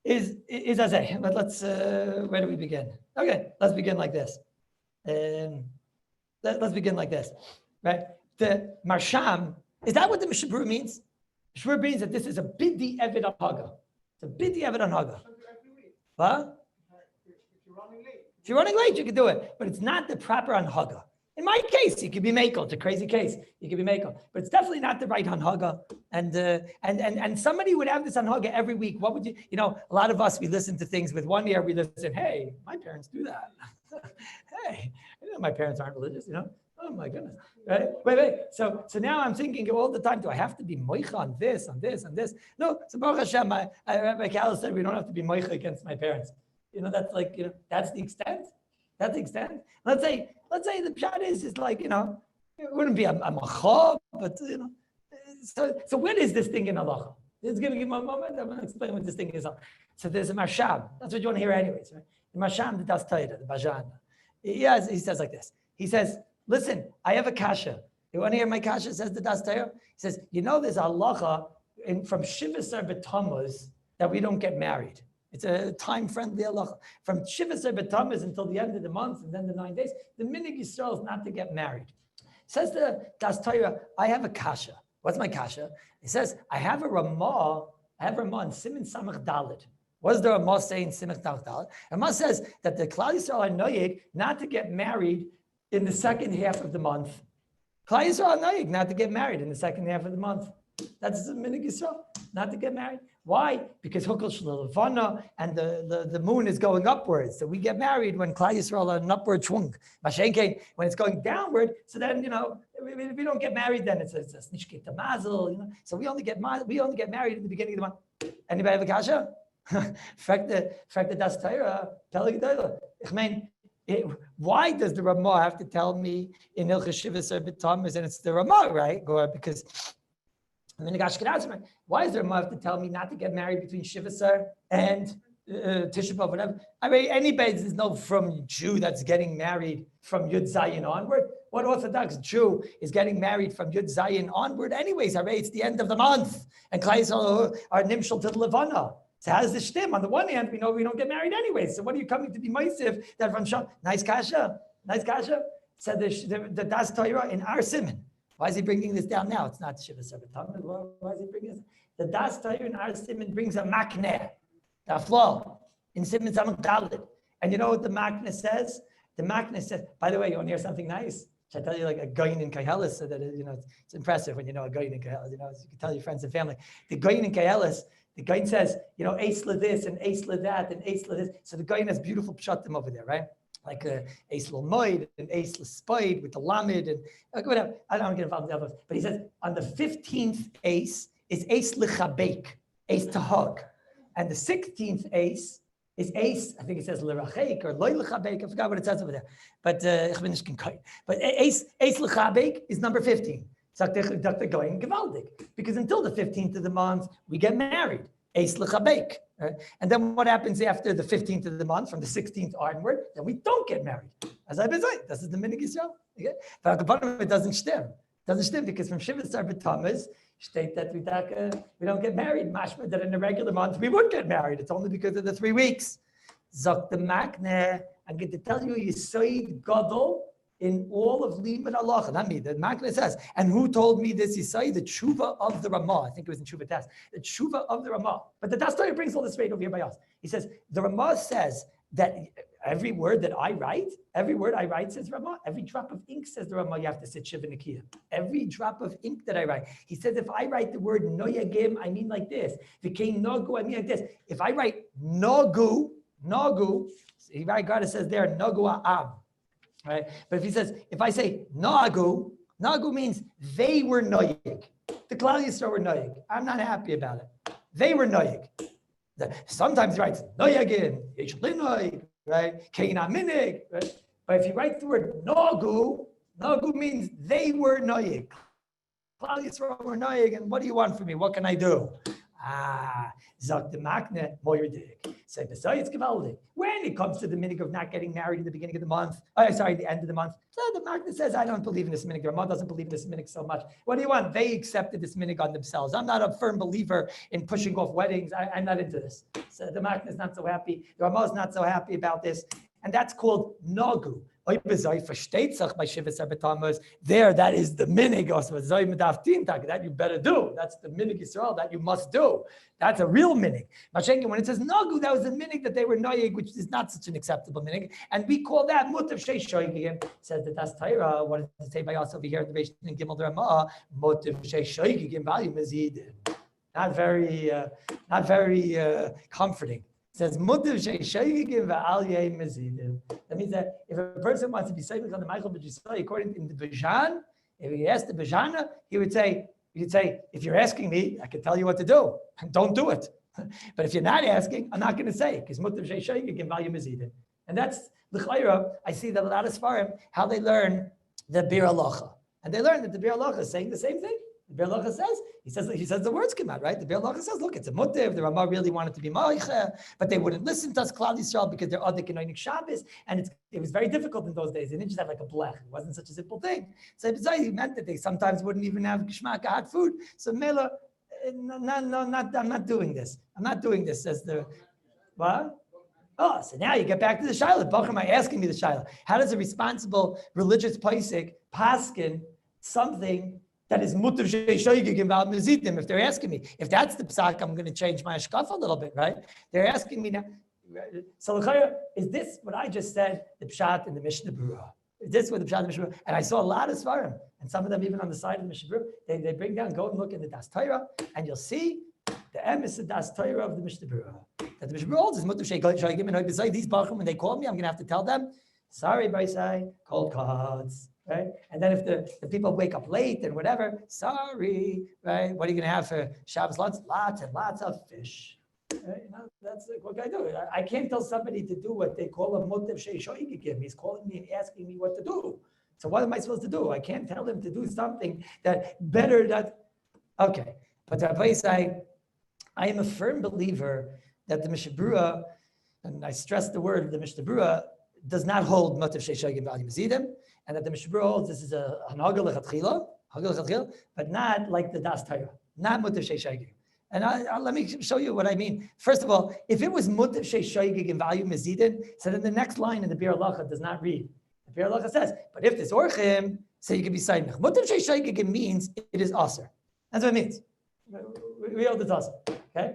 Is as a, but let's, where do we begin? Okay, let's begin like this. Let's begin like this, right? The Marsham, is that what the Mishabur means? Mishabur means that this is a bidi evid on Haga. It's a bidi evid on Haga. What? If you're running late, you can do it, but it's not the proper anhaga. In my case, you could be mekel. It's a crazy case. You could be mekel, but it's definitely not the right anhaga. And somebody would have this anhaga every week. What would you? You know, a lot of us we listen to things with one ear. We listen. Hey, my parents do that. Hey, you know, my parents aren't religious. You know. Oh my goodness. Right? Wait. So now I'm thinking all the time. Do I have to be moicha on this? No. So Baruch Hashem, Rabbi Kallus said we don't have to be moicha against my parents. You know, that's like, you know, that's the extent. Let's say the pshat is like, you know, it wouldn't be a macha, but, you know, so when is this thing in halacha? Just give me a moment. I'm going to explain what this thing is. So there's a marsham. That's what you want to hear anyways, right? The marsham, the das Torah, the bajan. He says like this. He says, listen, I have a kasha. You want to hear my kasha? Says the das Torah. He says, you know, there's a halacha from Shivasar B'Tammuz that we don't get married. It's a time-friendly halacha. From Shivasar B'Tammuz until the end of the month, and then the 9 days, the minig Yisrael is not to get married. Says the Das Torah, I have a kasha. What's my kasha? He says, I have a Ramah in Siman Samach Dalet. What does the Ramah say in Simach Dalet? Ramah says that the Klal Yisrael are noyeg not to get married in the second half of the month. Klal Yisrael are noyeg not to get married in the second half of the month. That's the minig Yisrael, not to get married. Why? Because Hukal Shlalvana and the moon is going upwards. So we get married when Klal Yisrael are an upward schwung. Mashenke, when it's going downward, so then, you know, if we don't get married, then it's a snishke tamazel, you know. So we only get married in the beginning of the month. Anybody have a kasha? Frag the das Torah, Pelig Doila. I mean, why does the Ramah have to tell me in Hilchos Shivasar B'Tammuz, and it's the Ramah, right? Because why is there a have to tell me not to get married between Shivasar and Tisha B'Av, whatever? I mean, anybody, there's no from Jew that's getting married from Yud Zayin onward. What Orthodox Jew is getting married from Yud Zayin onward? Anyways, it's the end of the month, and Klal Yisrael are nimshal to the Levana. So how does this stem? On the one hand, we know we don't get married anyways. So what are you coming to be meisiv that from Shah? Nice kasha. Said the Das Torah in our Siman. Why is he bringing this down now? It's not Shivasar B'Tammuz. Why is he bringing this? The Das Torah in our Siman brings a makneh, the flaw in Siman Samach Dalet. And you know what the makneh says? The makneh says, by the way, you want to hear something nice? Should I tell you like a goyin in Kallus so that it's impressive when you know a goyin in Kallus. You know, so you can tell your friends and family. The goyin in Kallus, the goyin says, you know, ace la this and ace la that and ace la this. So the goyin has beautiful pshatim over there, right? Like ace l'moid and ace l'spoid with the lamed and whatever. I don't get involved in the others. But he says on the 15th ace is ace l'chabek, ace to hug. And the 16th ace is ace, I think it says l'rachek or loy l'chabek. I forgot what it says over there. But ace l'chabek is number 15. Going gewaldig. Because until the 15th of the month, we get married. Ace l'chabek. Right? And then what happens after the 15th of the month, from the 16th onward, then we don't get married. As I've been saying, this is the minig Yisrael. Okay? But at the bottom, it doesn't stem. It doesn't stem because from Shivasar B'Tammuz, state that we don't get married. Mashma that in a regular month, we would get married. It's only because of the 3 weeks. Zok the makneh, I'm going to tell you, Yisoid Gadol, in all of Limud Allah, not me, the makneh says, and who told me this? Yisai, the tshuva of the Ramah. I think it was in tshuva test, the tshuva of the Ramah. But the Das Torah brings all this straight over here by us. He says, the Ramah says that every word that I write, says Ramah, every drop of ink, says the Ramah, you have to sit Shiva Nakiya. Every drop of ink that I write. He says, if I write the word Noyagim, I mean like this. If it came Nogu, I mean like this. If I write Nogu, God says there, Nogu Am, right? But if I say Nagu means they were Noyig. The Kallus Yisrael were Noyig. I'm not happy about it. They were Noyig. Sometimes he writes Noyagim, Yeshli right? Keina Minig, right? But if you write the word Nagu means they were Noyig. Kallus Yisrael were Noyig, and what do you want from me? What can I do? Zok the Makne Moyerdig. Say besides Givaldi. When it comes to the minig of not getting married in the beginning of the month, the end of the month, so the Makne says, I don't believe in this minig. The Ramah doesn't believe in this minig so much. What do you want? They accepted this minig on themselves. I'm not a firm believer in pushing off weddings. I'm not into this. So the Makne is not so happy. The Ramah is not so happy about this. And that's called Nagu. There, that is the minig that you better do. That's the minig Yisrael that you must do. That's a real minig. When it says Nagu, that was a minig that they were noyig, which is not such an acceptable minig. And we call that mutav shei shoygim. Says that that's Torah. What does it say by us over here in the Reish and Gimel Ramah? Mutav shei shoygim value mazid. Not very comforting. It says mutav shei shoygim va'al yei mazidim. That means that if a person wants to be saved on the Michael B'Yisrael, according to the Bijan, if he asked the Bijana, you'd say, if you're asking me, I can tell you what to do. Don't do it. But if you're not asking, I'm not going to say, because mutav shei shoygim va'al yei mazidim. And that's the chayra. I see that a lot of Sfarim, how they learn the Bir Halacha. And they learn that the Bir Halacha is saying the same thing. The Bir Halacha says the words come out, right? The Bir Halacha says, look, it's a mutiv. The Ramah really wanted to be ma'ayicha, but they wouldn't listen to us, Klal Yisrael, because they're other Kenoinik Shabbos, and it was very difficult in those days. They didn't just have like a blech. It wasn't such a simple thing. So it meant that they sometimes wouldn't even have geshmak, hot food. So Mela, I'm not doing this. I'm not doing this, says the, what? Oh, so now you get back to the Shiloh. Bachar, asking me the Shiloh. How does a responsible religious paisik paskin something that is mutav shei shoygim v'al mazidim? If they're asking me, if that's the psak, I'm going to change my hashkafa a little bit, right? They're asking me now. So is this what I just said? The pshat in the Mishnah Berurah. Is this what the pshat in the Mishnah Berurah? And I saw a lot of svarim, and some of them even on the side of the Mishnah Berurah. They bring down, go and look in the Das Torah, and you'll see the emes of Das Torah of the Mishnah Berurah. That the Mishnah Berurah holds is mutav shei shoygim and beside these bachim, when they call me, I'm going to have to tell them, sorry, Baisai, cold cards. Right? And then if the people wake up late and whatever, sorry, right? What are you going to have for Shabbos lunch? Lots and lots of fish. Right? That's what I do. I can't tell somebody to do what they call a mutav shei shoygim. He's calling me and asking me what to do. So what am I supposed to do? I can't tell him to do something okay. But Rabbi say, I am a firm believer that the Mishnah Berurah, and I stress the word, the Mishnah Berurah does not hold mutav shei shoygim v'al mazidim, and that the Mishnah Berurah holds this is a hanaga lechatchila, but not like the Das Torah, not mutav shei shoygim. And let me show you what I mean. First of all, if it was mutav shei shoygim v'al mazidim, so then the next line in the Bir Halacha does not read. The Bir Halacha says, but if this orchim, so you can be saimich. Mutav shei shoygim means it is aser. That's what it means. We hold it aser. Okay.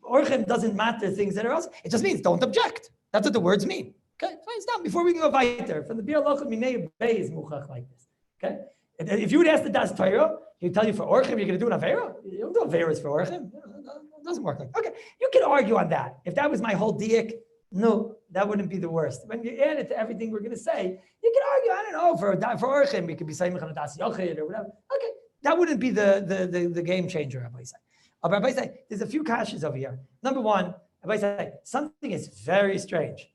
Orchim doesn't matter things that are aser. It just means don't object. That's what the words mean. Okay, fine, stop. Before we go weiter, from the Bir Halacha Minei Bay is muchach like this. Okay, if you would ask the Das Torah, he'd tell you for orchim you're going to do an avera. You don't do averas for orchim. It doesn't work like that. Okay, you can argue on that. If that was my whole diak, no, that wouldn't be the worst. When you add it to everything we're going to say, you can argue. I don't know for orchim we could be saying das yochid or whatever. Okay, that wouldn't be the game changer. Rabbi say. Rabbi say there's a few kashas over here. Number one, Rabbi say something is very strange.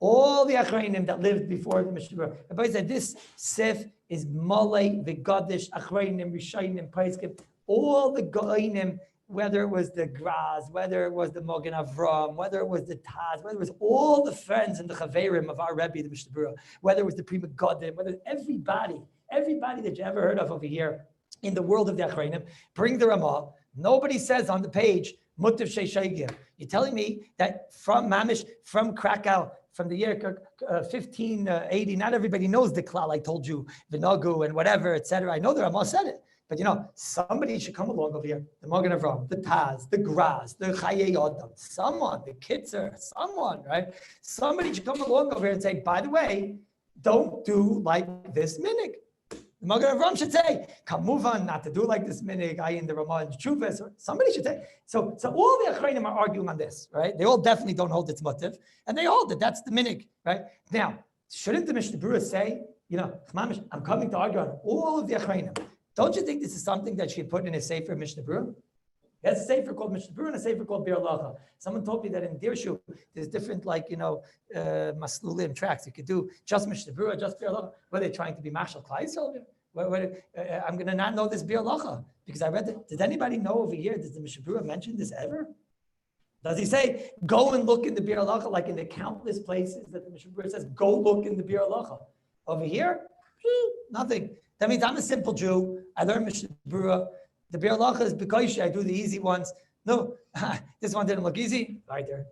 All the Achrayim that lived before the Mishnah Berurah. Rabbi said this Sif is Malay, the Gadish, Achrayim, Rishayim, Paiskim, all the Goinim, whether it was the Graz, whether it was the Mogen Avram, whether it was the Taz, whether it was all the friends and the Chaverim of our Rebbe, the Mishnah Berurah, whether it was the Prima Godim, whether everybody that you ever heard of over here in the world of the Achrayim, bring the Ramah. Nobody says on the page, Mutav Shei Shoygim. You're telling me that from Mamish, from Krakow, from the year 1580, not everybody knows the klal. I told you, Vinagu and whatever, etc. I know the Ramah said it, But somebody should come along over here, the Magen Avraham, the Taz, the Graz, the Chaye Adam, someone, the Kitzer, someone, right? Somebody should come along over here and say, by the way, don't do like this minig. The Magen Avraham should say, Kamuvan, not to do like this minig, I in the Ramah and Chuvas, or somebody should say. So all the Achrayim are arguing on this, right? They all definitely don't hold its motiv, and they hold it. That's the minig, right? Now, shouldn't the Mishnah Berurah say, I'm coming to argue on all of the Achrayim. Don't you think this is something that she put in a sefer Mishnah Berurah? There's a sefer called Mishnah Berurah and a sefer called Bir Lacha. Someone told me that in Dirshu, there's different maslulim tracks. You could do just Mishnah Berurah, just Bir Lacha. Were they trying to be Mashal Klai Yisrael? I'm going to not know this Bir Lacha because I read it. Does anybody know over here, does the Mishnah Berurah mention this ever? Does he say, go and look in the Bir Lacha, like in the countless places that the Mishnah Berurah says, go look in the Bir Lacha? Over here, nothing. That means I'm a simple Jew. I learned Mishnah Berurah. The Bir Lacha is because I do the easy ones. No, this one didn't look easy. Right there.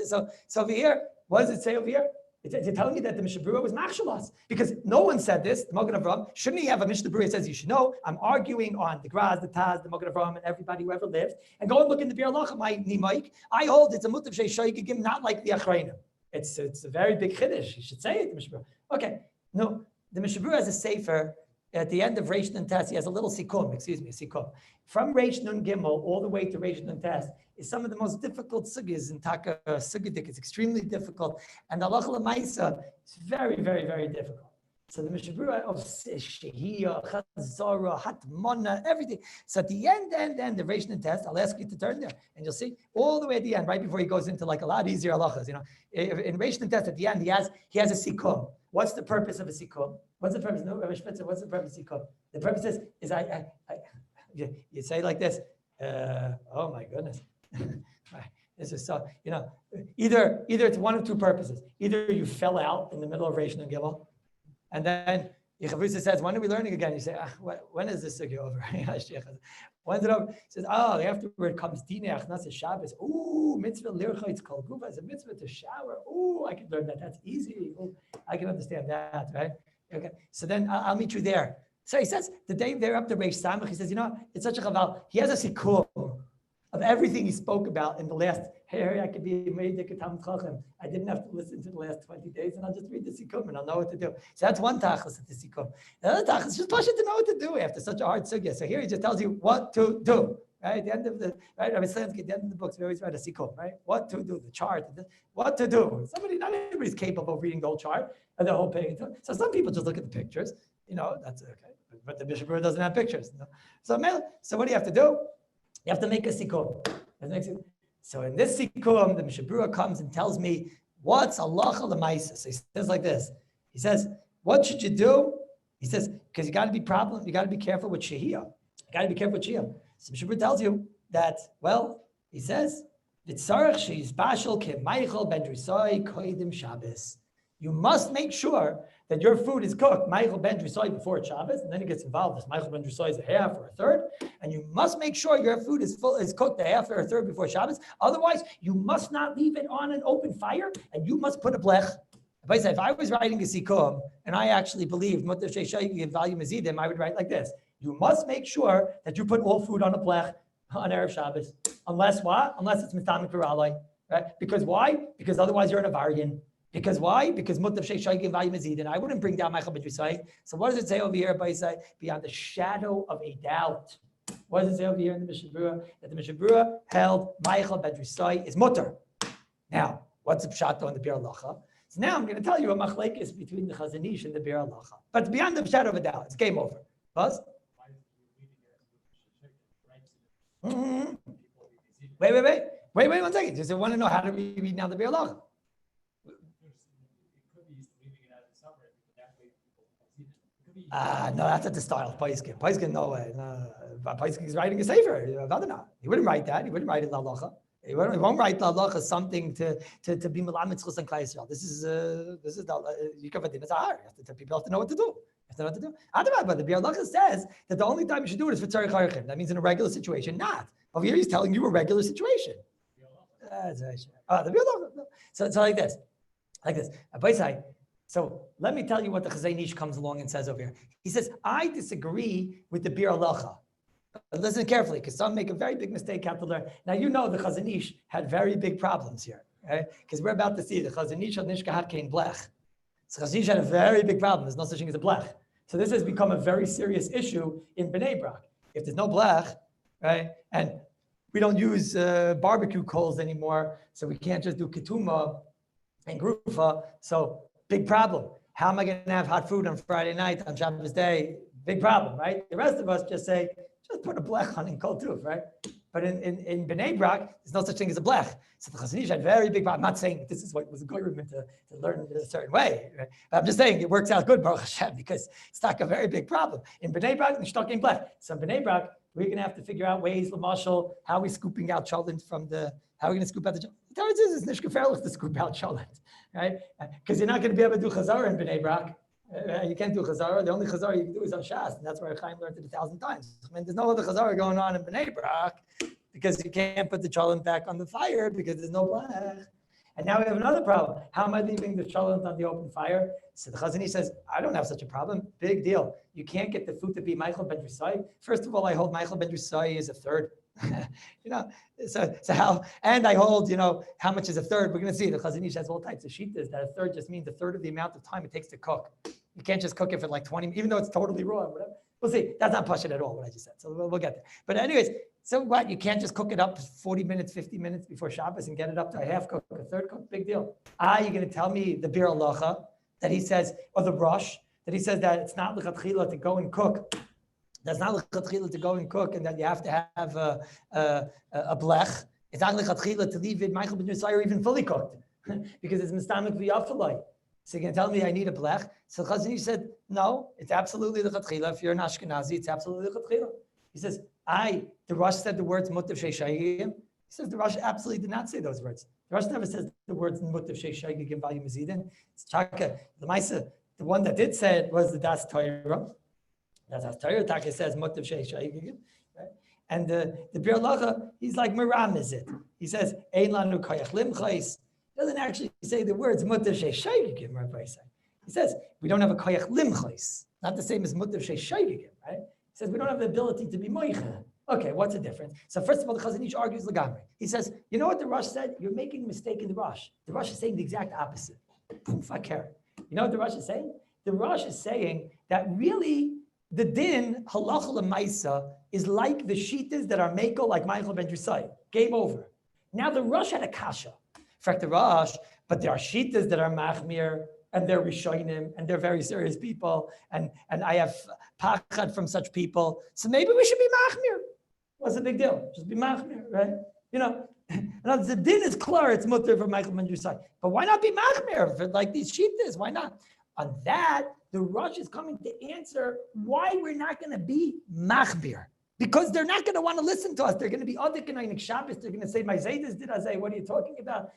So over here, what does it say over here? It's telling me that the Mishnah Berurah was machshalas. Because no one said this, the Magen Avraham. Shouldn't he have a Mishnah Berurah that says you should know? I'm arguing on the Graz, the Taz, the Magen Avraham, and everybody who ever lived. And go and look in the Bir Lacha, my Nimaik. I hold it's a mutav sheishaygigim, not like the Achrayim. It's a very big chiddush. You should say it, the Mishnah Berurah. Okay, no, the Mishnah Berurah has a sefer. At the end of Reish Nun Tes, he has a little sikum, sikum. From Reish Nun Gimel all the way to Reish Nun Tes is some of the most difficult sugis in Taka Sugidik. It's extremely difficult. And the Halacha L'Maisa is very, very, very difficult. So the Mishnah Berurah of Shiur, Chazara, Hatmana, everything. So at the end, the Reish Nun Tes, I'll ask you to turn there, and you'll see all the way at the end, right before he goes into like a lot easier halachas. In Reish Nun Tes, at the end, he has a sikum. What's the purpose of a sikum? What's the purpose? No, Rabbi Spitzer, what's the purpose of sikum? The purpose is you say like this. Oh my goodness. This is so, either it's one of two purposes. Either you fell out in the middle of Reish Nun Gimel, and then Yechavusa says, when are we learning again? You say, when is this sugya over? When's it over? He says, afterward comes Dinei Achnas Shabbos. Ooh, mitzvah lircha, kol gufa. It's a mitzvah to shower. Ooh, I can learn that. That's easy. Ooh, I can understand that, right? Okay. So then I'll meet you there. So he says, the day they're up to Reish Samach, he says, it's such a chaval. He has a sikum of everything he spoke about in the last, I could be made the Ketam Chachem. I didn't have to listen to the last 20 days, and I'll just read the sikum and I'll know what to do. So that's one tachlis of the sikum. The other tachlis is just push it to know what to do after such a hard sugya. So here he just tells you what to do. Right? At the end of the Rabbi Slansky, at the end of the books, we always write a sikum, right? What to do, the chart, what to do. Not everybody's capable of reading the whole chart and the whole page. So some people just look at the pictures. That's okay. But the Mishnah Berurah doesn't have pictures. So what do you have to do? You have to make a sikum. So in this sikum, the Mishnah Berurah comes and tells me what's halacha l'maisa. So he says like this. He says, what should you do? He says, because you got to be careful with shehiyah. You got to be careful with shehiyah. So Mishnah Berurah tells you that, he says, you must make sure that your food is cooked, Michael ben Drisoi, before Shabbos, and then he gets involved. This Michael ben Drisoi is a half or a third, and you must make sure your food is cooked a half or a third before Shabbos. Otherwise, you must not leave it on an open fire, and you must put a blech. If I was writing a sikum, and I actually believed Mutar Sheishayim volume Azidim, I would write like this: you must make sure that you put all food on a blech on Erev Shabbos, unless what? Unless it's Mistamik Viralai, right? Because why? Because otherwise you're an Avarian. Because why? Because Mutav Sheishayim volume Azidim. I wouldn't bring down Michael ben Drisoi. So what does it say over here? Beyond the shadow of a doubt. What does it say over here in the Mishnah Berurah? That the Mishnah Berurah held Michael ben Drisoi is mutter. Now, what's the pshat on the Bir Lacha? So now I'm going to tell you a machlekes between the Chazon Ish and the Bir Lacha. But beyond the shadow of a doubt, it's game over. Buzz? Mm-hmm. Wait 1 second. Just want to know how to read now the Bir Lacha. No, that's at the style of Paiskin. Paiskin, no way. No. Paiskin is writing a sefer. He wouldn't write that. He wouldn't write it la'alacha. He won't write la'alacha something to be melamitzchus and klai Yisrael. This is yikav it's hard. People have to know what to do. But the Bir Lacha says that the only time you should do it is for tzarich harchim. That means in a regular situation, not. Over here, he's telling you a regular situation. That's right. The Bir Lacha. So like this. So let me tell you what the Chazon Ish comes along and says over here. He says, I disagree with the Bir Lacha. But listen carefully, because some make a very big mistake how to learn. Now, you know the Chazon Ish had very big problems here, right? Because we're about to see the Chazon Ish had nishka had kein blech. So Chazon Ish had a very big problem. There's no such thing as a blech. So this has become a very serious issue in Bnei Brak. If there's no blech, right, and we don't use barbecue coals anymore, so we can't just do ketuma and grufa. So big problem. How am I going to have hot food on Friday night, on Shabbos day? Big problem, right? The rest of us just say, just put a blech on in kol tuf, right? But in Bnei Brak, there's no such thing as a blech. So the Chazon Ish had very big problem. I'm not saying this is what was a government to learn in a certain way, right? But I'm just saying it works out good, Baruch Hashem, because it's not a very big problem. In Bnei Brak, we're stuck in blech. So in Bnei Brak, we're going to have to figure out ways, Lamashal, how are we scooping out cholent from how are we going to scoop out the cholent? The Torah says it's nishkaferlich to scoop out cholent, right? Because you're not going to be able to do chazara in Bnei Brak. You can't do chazara. The only chazara you can do is on Shas, and that's where Chaim learned it 1,000 times. I mean, there's no other chazara going on in Bnei Brak because you can't put the cholent back on the fire because there's no blech. And now we have another problem. How am I leaving the cholent on the open fire? So the Chazon Ish says, I don't have such a problem. Big deal. You can't get the food to be Michael ben Drusai. First of all, I hold Michael ben Drusai is a third. So how, and I hold, how much is a third? We're going to see the Chazon Ish has all types of shittas that a third just means a third of the amount of time it takes to cook. You can't just cook it for like 20, even though it's totally raw. Whatever. We'll see. That's not pashut at all, what I just said. So we'll get there. But anyways, so what? You can't just cook it up 40 minutes, 50 minutes before Shabbos and get it up to a half cook, a third cook? Big deal. You're going to tell me the Bir Halacha that he says, or the Rosh, that he says that it's not l'chatchila to go and cook. That's not l'chatchila to go and cook, and that you have to have a blech. It's not l'chatchila to leave it Michael ben Yisai or even fully cooked, because it's mistamek v'yafalai. So you're going to tell me I need a blech? So Chazon Ish said, no, it's absolutely l'chatchila. If you're an Ashkenazi, it's absolutely l'chatchila. He says, the Rosh said the words mutav sheishayigim. He says the Rosh absolutely did not say those words. The Rosh never says the words mutav sheishayigim v'ayim mezidin. It's chaka. The Maisa, the one that did say it was the Das Torah. Das Torah Taka says mutav sheishayigim. Right? And the Bir Halacha, he's like Miram is it. He says, ein lanu koyach limchais. He doesn't actually say the words mutav sheishayigim, Rabbi say. He says, we don't have a koyach limchais. Not the same as mutav sheishayigim, right? He says, we don't have the ability to be moicha. Okay, what's the difference? So first of all, the Chazon Ish argues Lagamri. He says, you know what the Rosh said? You're making a mistake in the Rosh. The Rosh is saying the exact opposite. You know what the Rosh is saying? The Rosh is saying that really the din, halacha l'maisa, is like the shitas that are meko, like Michael ben Drusai. Game over. Now the Rosh had a kasha. In fact, the Rosh, but there are shitas that are machmir, and they're rishonim, and they're very serious people, and I have pachad from such people. So maybe we should be machmir. What's the big deal? Just be machmir, right? The din is clear, it's mutter for Michael ben Drusai. But why not be machmir for like these shittas? Why not? On that, the Rosh is coming to answer why we're not going to be machmir. Because they're not going to want to listen to us. They're going to be Odikanayinik Shabbos. They're going to say, my Zaydas did I say, what are you talking about?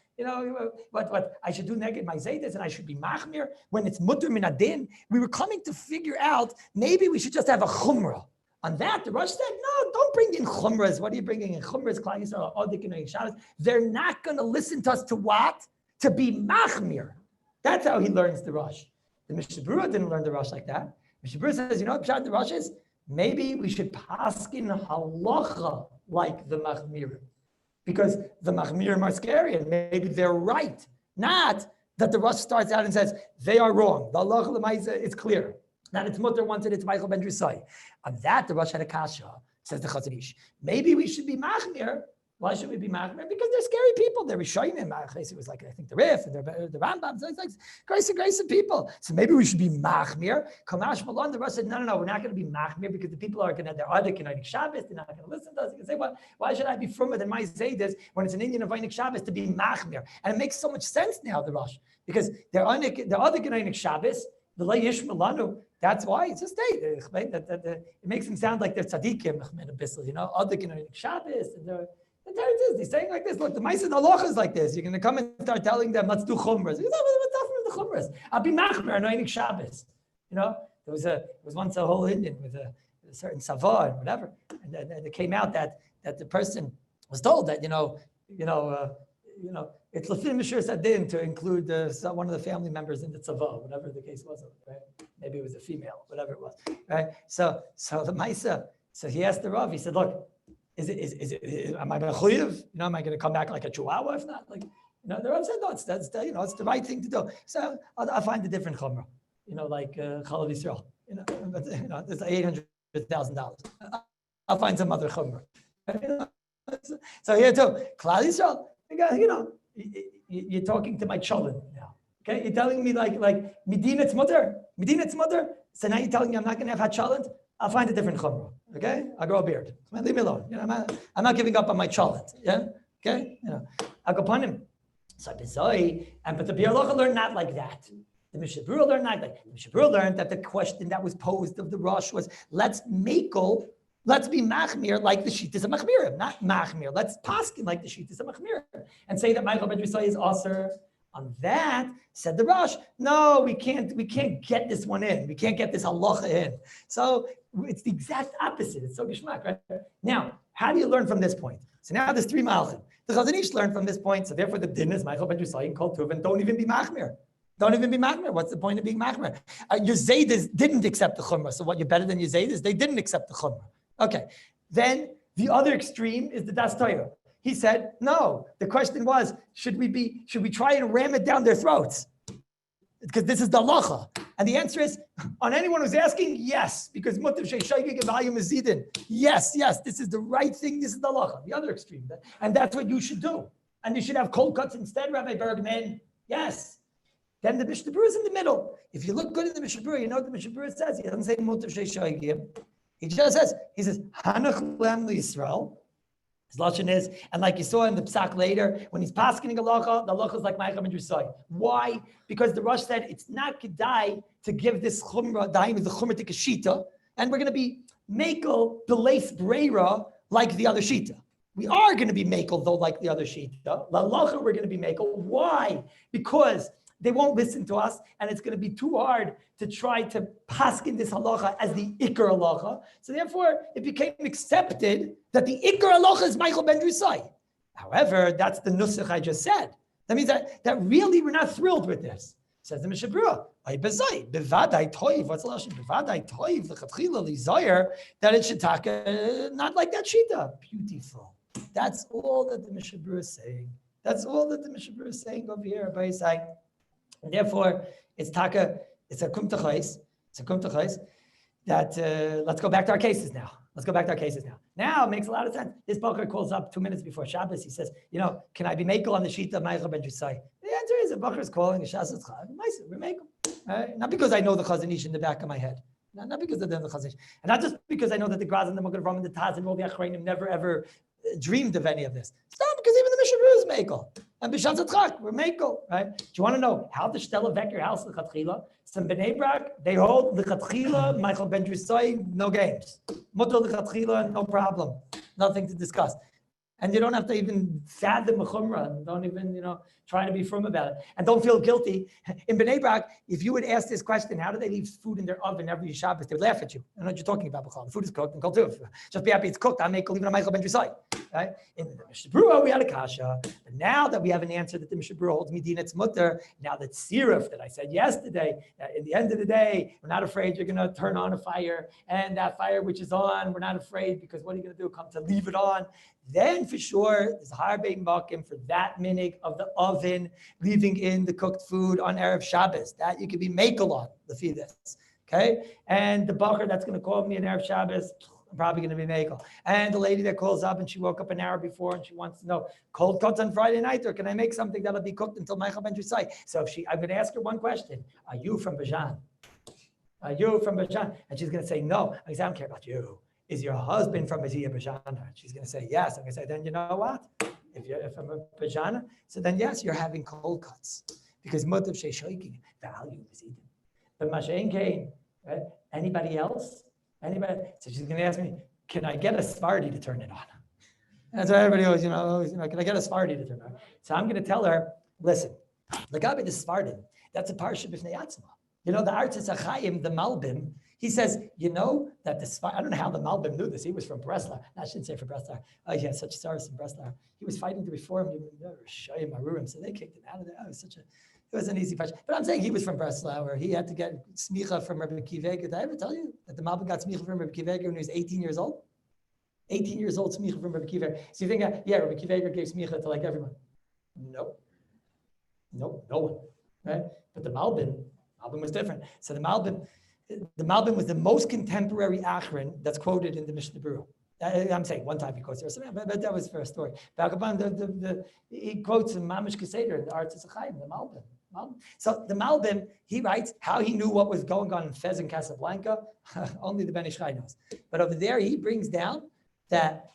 What I should do neged my Zaydas and I should be machmir when it's mutter min adin. We were coming to figure out, maybe we should just have a chumrah. On that, the Rosh said, no, don't bring in chumras. What are you bringing in chumras? Klal Yisrael, Odikanayinik Shabbos. They're not going to listen to us to what? To be machmir. That's how he learns the Rosh. The Mishnah Berurah didn't learn the Rosh like that. Mishnah Berurah says, you know what Pshat the Rosh is? Maybe we should paskin halacha like the machmirim, because the machmirim are scary and maybe they're right. Not that the Rosh starts out and says they are wrong. The halacha l'maisa is clear. That it's mutter once and it's Michael ben Drusai. On that the Rosh had a kasha, says the Chazon Ish. Maybe we should be machmir. Why should we be machmir? Because they're scary people. They're rishonim. It was like, I think the Rif and the Rambam. So it's like grace of people. So maybe we should be machmir. Kamash Malon, the Rosh said, no, we're not going to be machmir because the people are going to, they're Adik and Einik Shabbos. They're not going to listen to us. You can say, well, why should I be frummer than my Zaydas when it's an Indian of Einik Shabbos to be machmir? And it makes so much sense now, the Rosh, because they're Adik and Einik Shabbos. The Lay Yishmalanu. That's why it's a state. It makes them sound like they're tzaddikim, Adik and Einik Shabbos, and they're. The Torah is, he's saying like this, look, the Ma'aseh Halacha is like this. You're going to come and start telling them, let's do chumras. What's the chumras? I'll be machmer, anointing Shabbos. There was once a whole Indian with a certain sava and whatever. And it came out that the person was told that, it's lefim mishur sadin to include one of the family members in the tzava, whatever the case was, right? Maybe it was a female, whatever it was, right? So the Ma'aseh, So he asked the Rav, he said, look, am I mechuyev? Am I going to come back like a chihuahua if not? Like, the Rav said, no, it's the right thing to do. So I'll find a different chumrah, like Chalav Yisrael, it's $800,000. I'll find some other chumrah. So here too, Klal Yisrael, you're talking to my children now. Okay, you're telling me like Medina's mother. So now you're telling me I'm not going to have chalent. I'll find a different chumrah. Okay, I'll grow a beard. Leave me alone. I'm not giving up on my chalent. Yeah. Okay. I'll go upon him. So but the Biur Halacha learned not like that. The Mishnah Berurah learned not like that. The Mishnah Berurah learned that the question that was posed of the Rosh was, let's be machmir like the Shittas of Machmirim, not machmir. Let's paskin like the Shittas of Machmirim and say that Michael Ben Yisai is aser. On that, said the Rosh, no, we can't get this one in. We can't get this halacha in. So it's the exact opposite. It's so gishmak, right? Now, how do you learn from this point? So now there's 3 malachim. The Chazon Ish learned from this point. So therefore, the din is Michael Ben Yisai and Kol Tuv, and don't even be machmir. Don't even be machmir. What's the point of being machmir? Your Zaydas didn't accept the chumrah. So what, you're better than your Zaydas? They didn't accept the chumrah. Okay. Then the other extreme is the Das Torah. He said, no. The question was, should we try and ram it down their throats? Because this is the halacha. And the answer is, on anyone who's asking, yes, because mutav sheishayik volume is zidin. Yes, this is the right thing. This is the halacha. The other extreme, and that's what you should do. And you should have cold cuts instead, Rabbi Bergman. Yes. Then the Mishnah Berurah is in the middle. If you look good in the Mishnah Berurah, you know what the Mishnah Berurah says. He doesn't say mutav sheishayik. He just says, Hanach lem Yisrael. His lashon is, and like you saw in the psak later, when he's paskening a halacha, the halacha is like Michael Ben Yisai. Why? Because the Rosh said it's not kedai to give this chumrah, daim is the chumrah to kashita, and we're going to be mekel beleis breira like the other shita. We are going to be mekel though like the other shita. The halacha we're going to be mekel. Why? Because they won't listen to us, and it's going to be too hard to try to paskin this halacha as the ikar halacha. So therefore, it became accepted that the ikar halacha is Michael Ben Yisai. However, that's the nusach I just said. That means that really we're not thrilled with this. Says the Mishnah Berurah, bevadai toiv. What's the lashon? Bevadai toiv lechatchila lizayer that it should talk not like that shita. Beautiful. That's all that the Mishnah Berurah is saying. That's all that the Mishnah Berurah is saying over here. By saying. And therefore, it's taka. It's a kum tachais. It's a kum tachais. That let's go back to our cases now. Now it makes a lot of sense. This Bachar calls up 2 minutes before Shabbos. He says, can I be mekel on the sheet of Michael Ben Yisai? The answer is, a Bachar is calling a Shas Tzchak. We make him. Not because I know the Chazon Ish in the back of my head. Not because of the Chazon Ish. And not just because I know that the Graz and the Mugad Ram and the Taz and all the Achrayim never ever dreamed of any of this. It's not because even the Mishnah Berurah is mekel. And B'Shas Tzchak, we're mekel, right? Do you want to know how the Shtella Vek your house l'chatchila? Some Bnei Brak, they hold l'chatchila, Michael Ben Yisai, no games. Mutter l'chatchila, no problem. Nothing to discuss. And you don't have to even fathom a chumrah, and don't even, try to be firm about it. And don't feel guilty. In Bnei Brak, if you would ask this question, how do they leave food in their oven every Shabbos? They would laugh at you. I don't know what you're talking about, B'chal. The food is cooked and called too. Just be happy it's cooked. I'll make even a Michael Ben Yisai. Right? In the Mishnah Berurah, we had a kasha. But now that we have an answer that the Mishnah Berurah holds Medina, it's mutter. Now that siruf that I said yesterday, that in the end of the day, we're not afraid you're going to turn on a fire. And that fire which is on, we're not afraid because what are you going to do? Come to leave it on. Then for sure, there's a harbein makim for that minig of the oven, leaving in the cooked food on Erev Shabbos. That you could be mekel on, the fetus. Okay? And the bacher that's going to call me an Erev Shabbos, I'm probably going to be mekel. And the lady that calls up and she woke up an hour before and she wants to know, cold cuts on Friday night, or can I make something that'll be cooked until Michael Ben Yisai? So I'm going to ask her one question. Are you from Bajan? Are you from Bajan? And she's going to say, no. I say, I don't care about you. Is your husband from Azia Bajana? She's going to say yes. I'm going to say, then you know what? If I'm a Bajana, so then yes, you're having cold cuts because mutav sheishoiking value is eaten. But Mashain Kane, right? Anybody else? Anybody? So she's going to ask me, can I get a Sephardi to turn it on? And so everybody always, can I get a Sephardi to turn it on? So I'm going to tell her, listen, the Gabi the Sephardi, that's a parsha b'fnei atzma. The Artzis Achayim, the Malbim, he says, that I don't know how the Malbim knew this. He was from Breslau. No, I shouldn't say from Breslau. Oh, he had such stars from Breslau. He was fighting to reform Shayim Arurim, so they kicked him out of there. It was an easy fight. But I'm saying he was from Breslau, where he had to get smicha from Rabbi Kivega. Did I ever tell you that the Malbim got smicha from Rabbi Kivega when he was 18 years old? 18 years old smicha from Rabbi Kiva. So you think, yeah, Rabbi Kiva gave smicha to like everyone. Nope, no one, right? But the Malbim was different. So the Malbim was the most contemporary Achron that's quoted in the Mishnah Berurah. I'm saying one time he quotes there, but that was for a story. He quotes in Mamish Keseder in the Arts of Chaim, the Malbim. So the Malbim, he writes how he knew what was going on in Fez and Casablanca. Only the Ben Ish Chai knows. But over there, he brings down that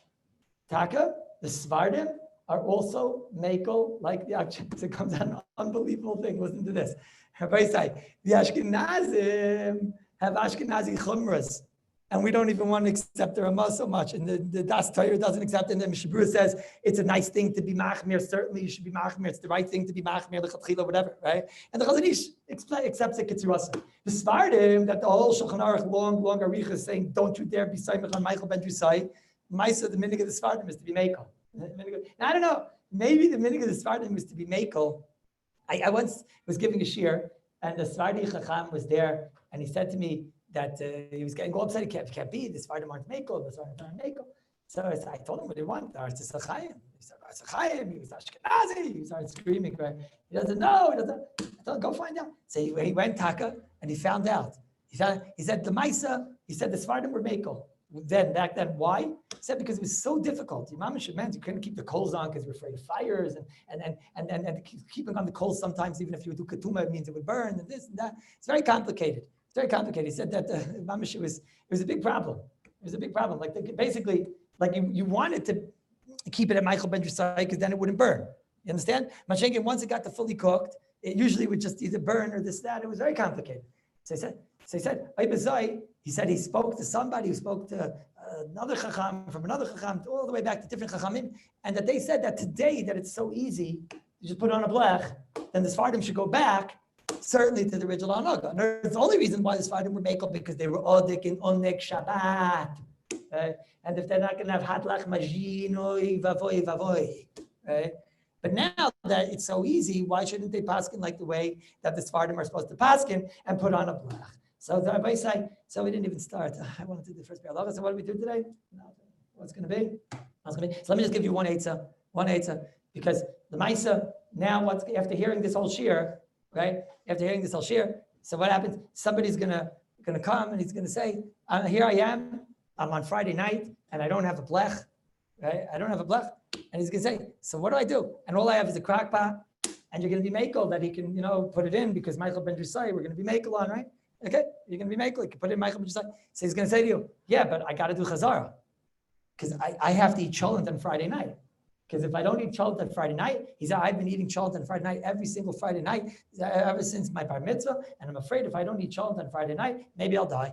Taka, the Svardim, are also Mekel, like the Akshins. It comes out an unbelievable thing. Listen to this. Rabbi say, the Ashkenazim have Ashkenazi chumras, and we don't even want to accept the Ramah so much. And the Das Torah doesn't accept it. And the Mishnah Berurah says it's a nice thing to be machmir. Certainly, you should be machmir. It's the right thing to be machmir, lechatchila, whatever, right? And the Chazon Ish accepts it kitzurasa. The Svardim, that the whole Shulchan Aruch long aricha is saying, don't you dare be saimach on Michael ben Drusai. Maisa, the minig of the Svardim is to be mekel. I don't know. Maybe the minig of the Svardim is to be mekel. I once was giving a shiur, and the Svardi Chacham was there, and he said to me that he was getting all upset. He can't be. The Svardim aren't mekel. The Svardim aren't mekel. So I told him what he wanted. Arts Chaim. He said Arts Chaim. He was Ashkenazi. He started screaming. Right? He doesn't know. I told him, go find out. So he went Taka, and he found out. He said the Maisa. He said the Svardim were mekel. Back then, why? He said because it was so difficult. Imam meant you couldn't keep the coals on because you're afraid of fires, and keeping on the coals sometimes, even if you would do ketuma, it means it would burn, and this and that. It's very complicated. It's very complicated. He said that Imam it was a big problem. It was a big problem. Like basically, like you wanted to keep it at Michael ben Drusai because then it wouldn't burn. You understand? Mashenkin, once it got to fully cooked, it usually would just either burn or this, that. It was very complicated. So he said he spoke to somebody who spoke to another chacham from another chacham, all the way back to different chachamim, and that they said that today that it's so easy, you just put it on a blech, then the Sfardim should go back certainly to the original Hanaga. The only reason why the Sfardim were mekel because they were odik in onik Shabbat, right? And if they're not going to have hatlach majin, oy vavoy vavoy, right? But now that it's so easy, why shouldn't they paskin like the way that the Sfardim are supposed to paskin and put on a blech? So the Rabbi say, so we didn't even start. I wanted to do the first pair. So what do we do today? No, what's going to be? So let me just give you one eitzah, because the Maisa, now after hearing this whole shiur, right? After hearing this whole shiur, so what happens? Somebody's gonna come and he's gonna say, here I am, I'm on Friday night and I don't have a blech, right? I don't have a blech. And he's gonna say, so what do I do? And all I have is a crock pot, and you're gonna be mekel that he can, put it in because Michael ben Drusai, we're gonna be mekel on, right? Okay, you're gonna be mekel, you can put it in Michael ben Drusai. So he's gonna say to you, yeah, but I gotta do chazara. Because I have to eat cholent on Friday night. Because if I don't eat cholent on Friday night, I've been eating cholent on Friday night every single Friday night ever since my bar mitzvah, and I'm afraid if I don't eat cholent on Friday night, maybe I'll die.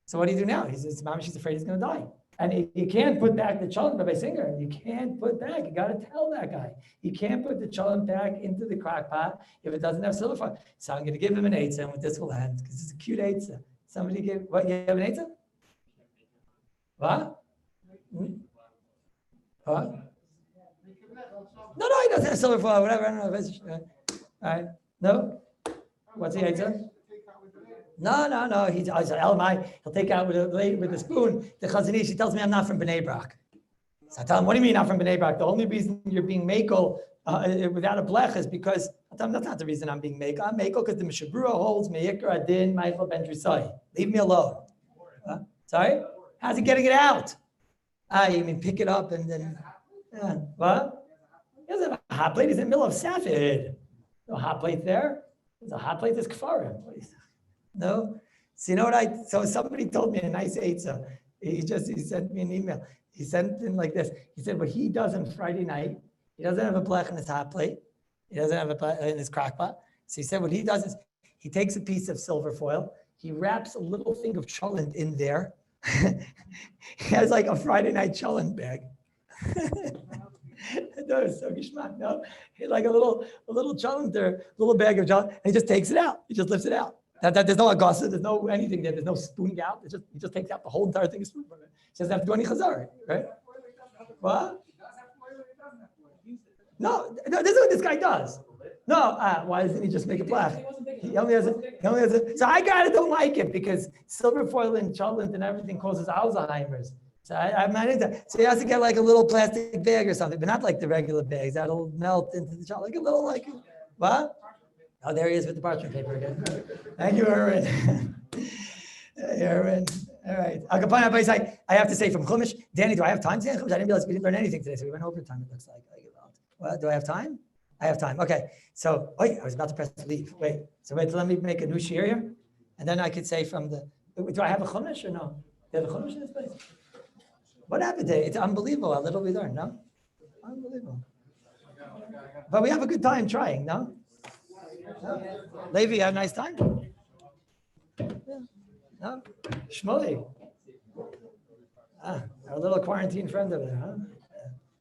So what do you do now? He says, Mama, she's afraid he's gonna die. And you can't put back the cholent, Rabbi Singer. You can't put back. You got to tell that guy. You can't put the cholent back into the crock pot if it doesn't have silver foil. So I'm going to give him an eitzah, and with this will end because it's a cute eitzah. Somebody give what? You have an eitzah? What? What? No, he doesn't have silver foil. Whatever. I don't know. All right. No. What's the eitzah? No. He's Elamai. He'll take out with a spoon. The Chazon Ish, he tells me I'm not from Bnei Brak. So I tell him, what do you mean not from Bnei Brak? The only reason you're being mekel without a blech is because I tell him that's not the reason I'm being mekel. I'm mekel because the Mishnah Berurah holds meikar adin Michael ben Drusai. Leave me alone. Sorry? How's he getting it out? You mean pick it up and then what? He doesn't have a hot plate. He's in the middle of Safed. No hot plate there. There's a hot plate. There's kfarim. No, so you know what so somebody told me a nice eitzah. He sent me an email. He sent in like this. He said what he does on Friday night, he doesn't have a blech in his hot plate. He doesn't have a blech in his crock pot. So he said what he does is he takes a piece of silver foil, he wraps a little thing of cholent in there. He has like a Friday night cholent bag. No, it's so geschmack. No, he's like a little cholent there, little bag of cholent, and he just takes it out. He just lifts it out. There's no agasa, there's no anything there, there's no spooning out. He just takes out the whole entire thing of spoon from it. He doesn't have to do any chazar, right? What? No, this is what this guy does. No, why doesn't he just make it black? He only has it. So I don't like it because silver foil and cholent and everything causes Alzheimer's. So I'm not into that. So he has to get like a little plastic bag or something, but not like the regular bags that'll melt into the chocolate. Like a little what? Oh, there he is with the parchment paper again. Thank you, Erwin. Erwin. All right. Everybody's like, I have to say from Chumash, Danny, do I have time to say Chumash? I didn't realize we didn't learn anything today, so we went over time, it looks like. Well, do I have time? I have time. Okay. So, wait, I was about to press leave. Wait. So wait, let me make a new shiur here. And then I could say from the, do I have a Chumash or no? Do you have a Chumash in this place? What happened today? It's unbelievable how little we learned, no? Unbelievable. But we have a good time trying, no? Levi, you had a nice time? Yeah. No? Shmuley. Our little quarantine friend over there, huh?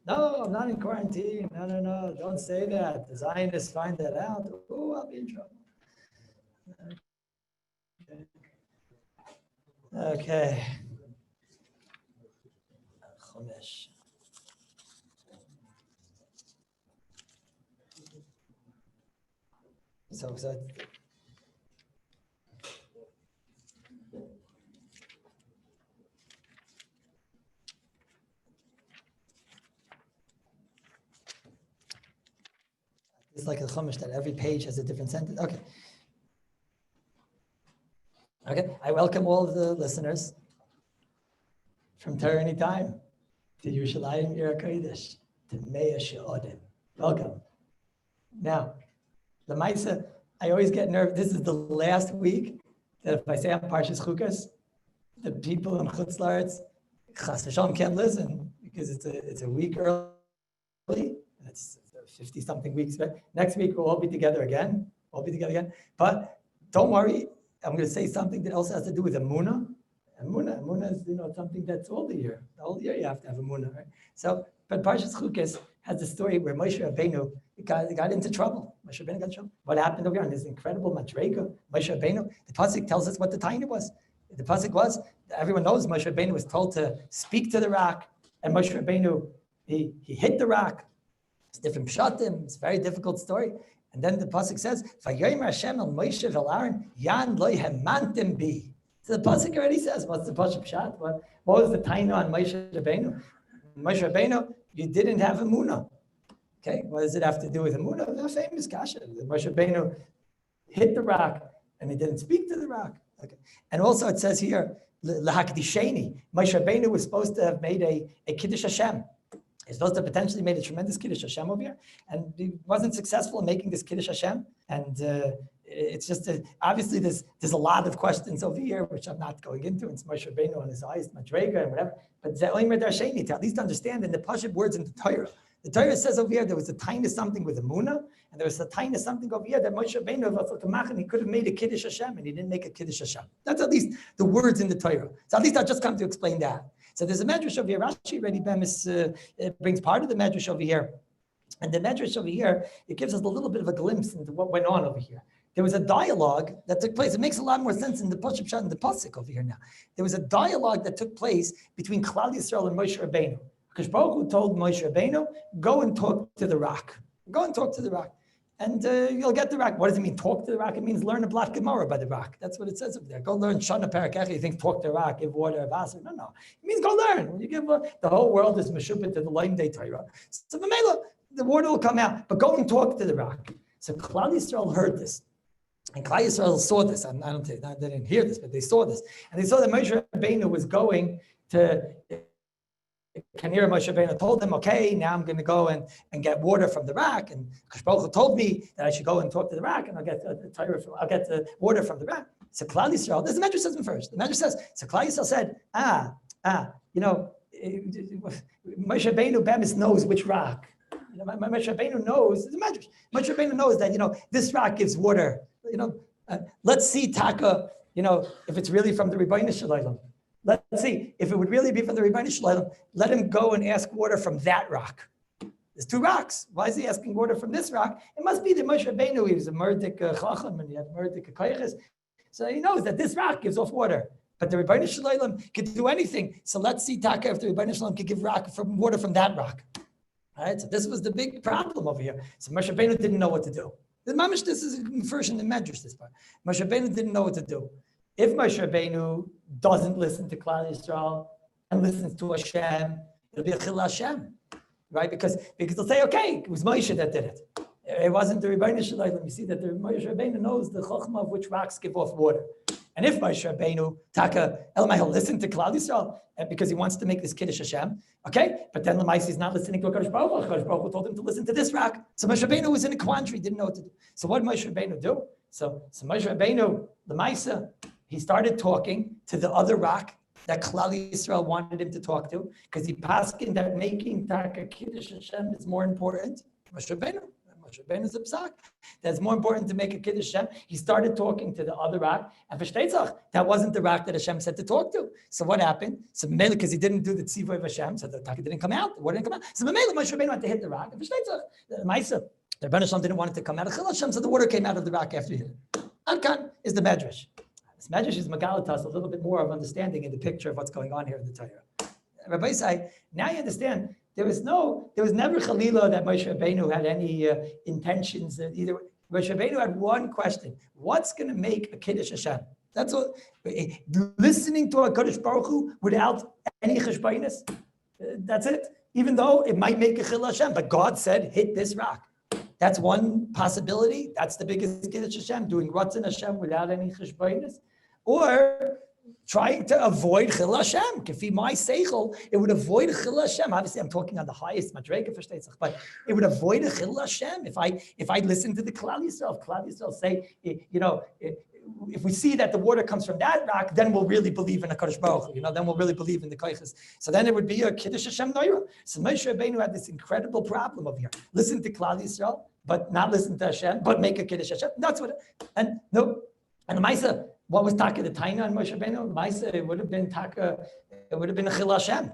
No, I'm not in quarantine. No. Don't say that. The Zionists find that out. Oh, I'll be in trouble. Okay. Chumash. So it's like a Chumash that every page has a different sentence. Okay. I welcome all of the listeners from Torah Anytime to Yerushalayim Ir HaKodesh to Mea She'odim. Welcome. Now, the Maisa, I always get nervous. This is the last week that if I say I'm Parshas Chukas, the people in Chutz La'aretz, Chas v'Shalom can't listen because it's a week early. It's 50-something weeks. But next week we'll all be together again. But don't worry, I'm going to say something that also has to do with Emunah. Emunah is something that's all the year. The whole year you have to have Emunah, right? So, but Parshas Chukas has the story where Moshe Rabbeinu got into trouble. Moshe Rabbeinu got in trouble. What happened over here on this incredible madrega? Moshe Rabbeinu, the pasuk tells us what the taina was. The pasuk was, everyone knows Moshe Rabbeinu was told to speak to the rock, and Moshe Rabbeinu, he hit the rock. It's different pshatim. It's a very difficult story. And then the pasuk says, "Vayomer Hashem el Moshe vel Aaron, yan lo hemantim bi." So the pasuk already says, what's the pasuk pshat? What was the taina on Moshe Rabbeinu? Moshe Rabbeinu, you didn't have Emunah. Okay, what does it have to do with Emunah? The famous kasha. Moshe Rabbeinu hit the rock and he didn't speak to the rock. Okay, and also it says here, lahakdisheni. Moshe Rabbeinu was supposed to have made a kiddush Hashem. He's supposed to have potentially made a tremendous kiddush Hashem over here, and he wasn't successful in making this kiddush Hashem. And it's just obviously there's a lot of questions over here which I'm not going into. It's Moshe Rabbeinu on his eyes, Madrega and whatever. But Ze'omer Darsheni, to at least understand in the Pashut words in the Torah. The Torah says over here there was a tiny something with Emunah, and there was a tiny something over here that Moshe Rabbeinu he could have made a kiddush Hashem, and he didn't make a kiddush Hashem. That's at least the words in the Torah. So at least I just come to explain that. So there's a medrash over here. Rashi already brings part of the medrash over here, and the medrash over here it gives us a little bit of a glimpse into what went on over here. There was a dialogue that took place. It makes a lot more sense in the Pasuk Pshat and the Pasuk over here now. There was a dialogue that took place between Klal Yisrael and Moshe Rabbeinu. Because Baruch Hu told Moshe Rabbeinu, go and talk to the rock. Go and talk to the rock. And you'll get the rock. What does it mean, talk to the rock? It means learn a Blat Gemara by the rock. That's what it says over there. Go learn Shana Parakech. You think talk to the rock, give water, Vaser. No. It means go learn. When you give the whole world is Meshupet to the Laim Day Torah. So the water will come out. But go and talk to the rock. So Klal Yisrael heard this. And Klal Yisrael they didn't hear this, but they saw this. And they saw that Moshe Rabbeinu was going to, Kanira Moshe Rabbeinu told him, okay, now I'm going to go and get water from the rock. And Baruch Hu told me that I should go and talk to the rock, and I'll get the water from the rock. So Klal Yisrael, this is the Medrash says first. The Medrash says, so Klal Yisrael said, Moshe Rabbeinu Bemis knows which rock. Moshe Rabbeinu knows, the Medrash. Moshe Rabbeinu knows that, this rock gives water. Let's see Taka, if it's really from the Rebbeinu Shalom. Let's see if it would really be from the Rebbeinu Shalom. Let him go and ask water from that rock. There's two rocks. Why is he asking water from this rock? It must be the Moshe Rabbeinu. He was a Murdik Chacham and he had Murdik Kayches. So he knows that this rock gives off water. But the Rebbeinu Shalom could do anything. So let's see Taka if the Rebbeinu Shalom could give water from that rock. All right. So this was the big problem over here. So Moshe Rabbeinu didn't know what to do. The mamish, this is a version in the Medrash, this part. Moshe Rabbeinu didn't know what to do. If Moshe Rabbeinu doesn't listen to Klal Yisrael listens to Hashem, it'll be a Chil Hashem, right? Because they'll say, okay, it was Moshe that did it. It wasn't the Rebbeinu Shalom. We see that the Moshe Rabbeinu knows the Chochmah of which rocks give off water. And if Moshe Rabbeinu, Taka, Elamai, listen to Klal Yisrael because he wants to make this Kiddush Hashem, okay? But then Lamais is not listening to HaKadosh Baruch Hu. HaKadosh Baruch Hu told him to listen to this rock. So Moshe Rabbeinu was in a quandary, didn't know what to do. So what did Moshe Rabbeinu do? So Moshe Rabbeinu, Lamaisa, he started talking to the other rock that Klal Yisrael wanted him to talk to, because he paskin that making Taka Kiddush Hashem is more important. Moshe Rabbeinu is a psak. That's more important to make a Kiddush Hashem. He started talking to the other rock, and V'shteitzach, that wasn't the rock that Hashem said to talk to. So what happened? So Mamela, because he didn't do the tzivah of Hashem, so the Taka didn't come out, the water didn't come out. So Mamela, Moshe Rabbeinu had to hit the rock, and V'shteitzach, the Maisa, the Rebbeinu Shalom didn't want it to come out of Chil Hashem, so the water came out of the rock after he hit it. Adkan is the Medrash. This Medrash is Megalatas, a little bit more of understanding in the picture of what's going on here in the Torah. Rabbi say, now you understand, there was never Chalila that Moshe Rabbeinu had any intentions either. Moshe Rabbeinu had one question: what's going to make a Kiddush Hashem? That's all. Listening to a Kadosh Baruch Hu without any cheshbainis. That's it. Even though it might make a Chil Hashem, but God said, hit this rock. That's one possibility. That's the biggest Kiddush Hashem, doing Ratzon Hashem without any cheshbainis, or trying to avoid Chil Hashem. Kefi my seichel, it would avoid a Chil Hashem. Obviously, I'm talking on the highest madrega for Shteitzach, but it would avoid a Chil Hashem if I listen to the Klal Yisrael. Klal Yisrael say, if we see that the water comes from that rock, then we'll really believe in a Kadosh Baruch Hu. Then we'll really believe in the Koiches. So then it would be a Kiddush Hashem Noira. So Moshe Rabbeinu had this incredible problem over here. Listen to Klal Yisrael, but not listen to Hashem, but make a Kiddush Hashem. That's what. And the Maisa. What was Taka the Taina on Moshe Rabbeinu? Maisa, it would have been Taka. It would have been a Chil Hashem.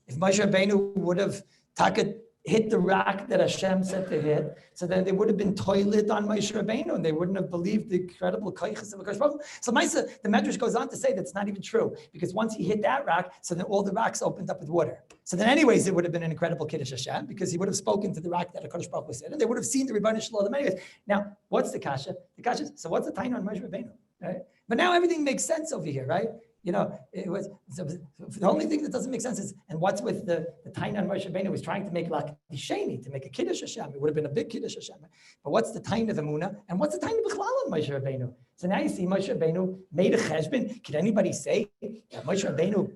If Moshe Rabbeinu would have Taka hit the rock that Hashem said to hit, so then they would have been toilet on Moshe Rabbeinu, and they wouldn't have believed the incredible koiches of HaKadosh Baruch Hu. So Maisa, the Medrash goes on to say that's not even true, because once he hit that rock, so then all the rocks opened up with water. So then anyways, it would have been an incredible Kiddush Hashem, because he would have spoken to the rock that HaKadosh Baruch Hu said, and they would have seen the Rebbeinu Shalom anyways. Now, what's the kasha? The kasha is, so what's the taina on Moshe Rabbeinu? Right? But now everything makes sense over here, right? It was so the only thing that doesn't make sense is, and what's with the taina on Moshe Rabbeinu was trying to make like Sheni, to make a Kiddush Hashem. It would have been a big Kiddush Hashem. But what's the taina of Emunah? And what's the taina of Bichlal on Moshe Rabbeinu? So now you see Moshe Rabbeinu made a cheshbon. Can anybody say that Moshe Rabbeinu,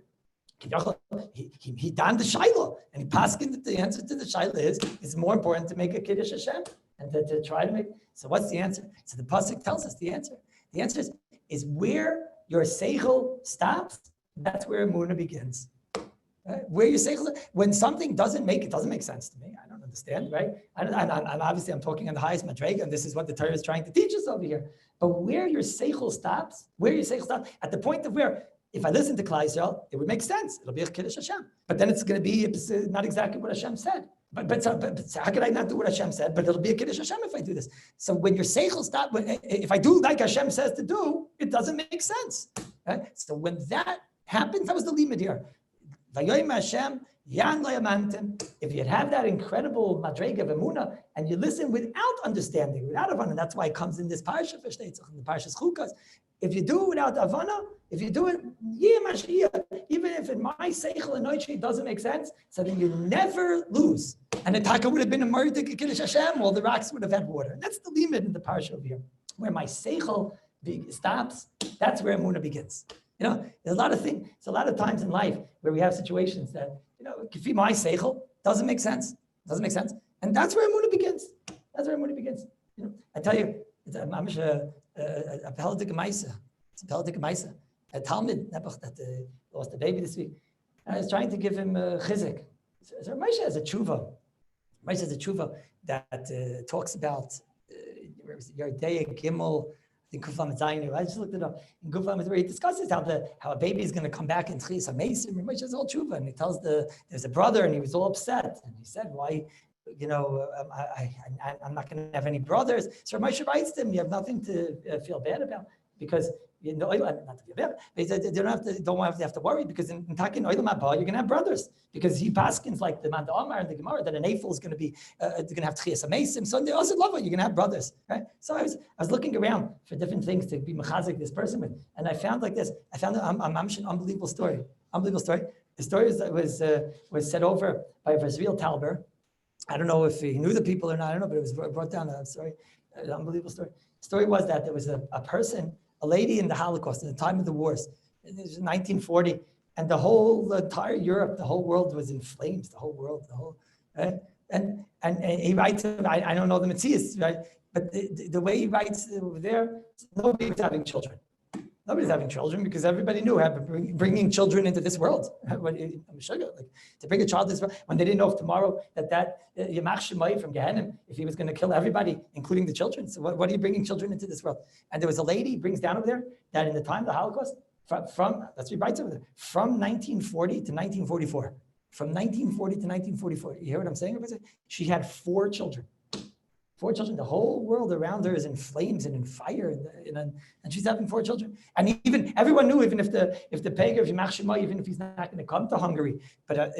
he donned the Shiloh, and he paskin that the answer to the Shiloh is it's more important to make a Kiddush Hashem and to try to make. So what's the answer? So the pasuk tells us the answer. The answer is where your seichel stops, that's where Emunah begins. Right? Where your seichel, when something doesn't make sense to me. I don't understand, right? And obviously I'm talking on the highest madrega, and this is what the Torah is trying to teach us over here. But where your seichel stops, at the point of where, if I listen to Klal Yisrael, it would make sense. It'll be a Kiddush Hashem. But then it's going to be not exactly what Hashem said. But how could I not do what Hashem said? But it'll be a Kiddush Hashem if I do this. So when your seichel stop, if I do like Hashem says to do, it doesn't make sense. Right? So when that happens, that was the limit here. Vayoyim Hashem, yan lo yamantim. If you have that incredible madrega of emunah and you listen without understanding, without avana, that's why it comes in this parsha for Shteitzach, in the parshas Chukas. If you do it without avana, if you do it, even if in my seichel and noichi doesn't make sense, so then you never lose. And the taka would have been a Murdik Kiddush Hashem, all the rocks would have had water. And that's the limit in the parsha over here. Where my seichel stops, that's where emunah begins. There's a lot of things, it's a lot of times in life where we have situations that, kifi my seichel doesn't make sense. And that's where emunah begins. I tell you, it's a Peldik Maisa. It's a Peldik Maisa. A Talmud that lost a baby this week. I was trying to give him chizik. So Moshe has a tshuva. That talks about Yardei Gimel. I think Kuflam Zayin. I just looked it up. In Kuflam, where he discusses how a baby is going to come back in Tchis HaMeisim. Moshe has all tshuva, and he tells there's a brother, and he was all upset, and he said, "Why? I'm not going to have any brothers." So Moshe writes to him, "You have nothing to feel bad about, because not to feel bad. They don't have to worry, because in Takin Oilam Haba, you're going to have brothers, because he paskins like the Manda Omar and the Gemara that an Eifel is going to be they're going to have Tchias HaMeisim. So they also love it. You're going to have brothers, right? So I was looking around for different things to be mechazik this person with, and I found like this. I found an unbelievable story. The story was set over by Vasriel Talber. I don't know if he knew the people or not, I don't know, but it was brought down, an unbelievable story. The story was that there was a person, a lady in the Holocaust, in the time of the wars, it was 1940, and the entire Europe, the whole world was in flames, right? And he writes, I don't know the Metzias, right? But the way he writes over there, nobody was having children. Nobody's having children because everybody knew bringing children into this world. To bring a child into this world, when they didn't know if tomorrow that Yamach Shemai from Gehenna, if he was going to kill everybody, including the children. So what are you bringing children into this world? And there was a lady, brings down over there, that in the time of the Holocaust, that's what he writes over there, from 1940 to 1944. From 1940 to 1944. You hear what I'm saying? She had 4 children. 4 children. The whole world around her is in flames and in fire, and she's having 4 children. And even everyone knew, even if the Pega of Yamach Shema, even if he's not going to come to Hungary, but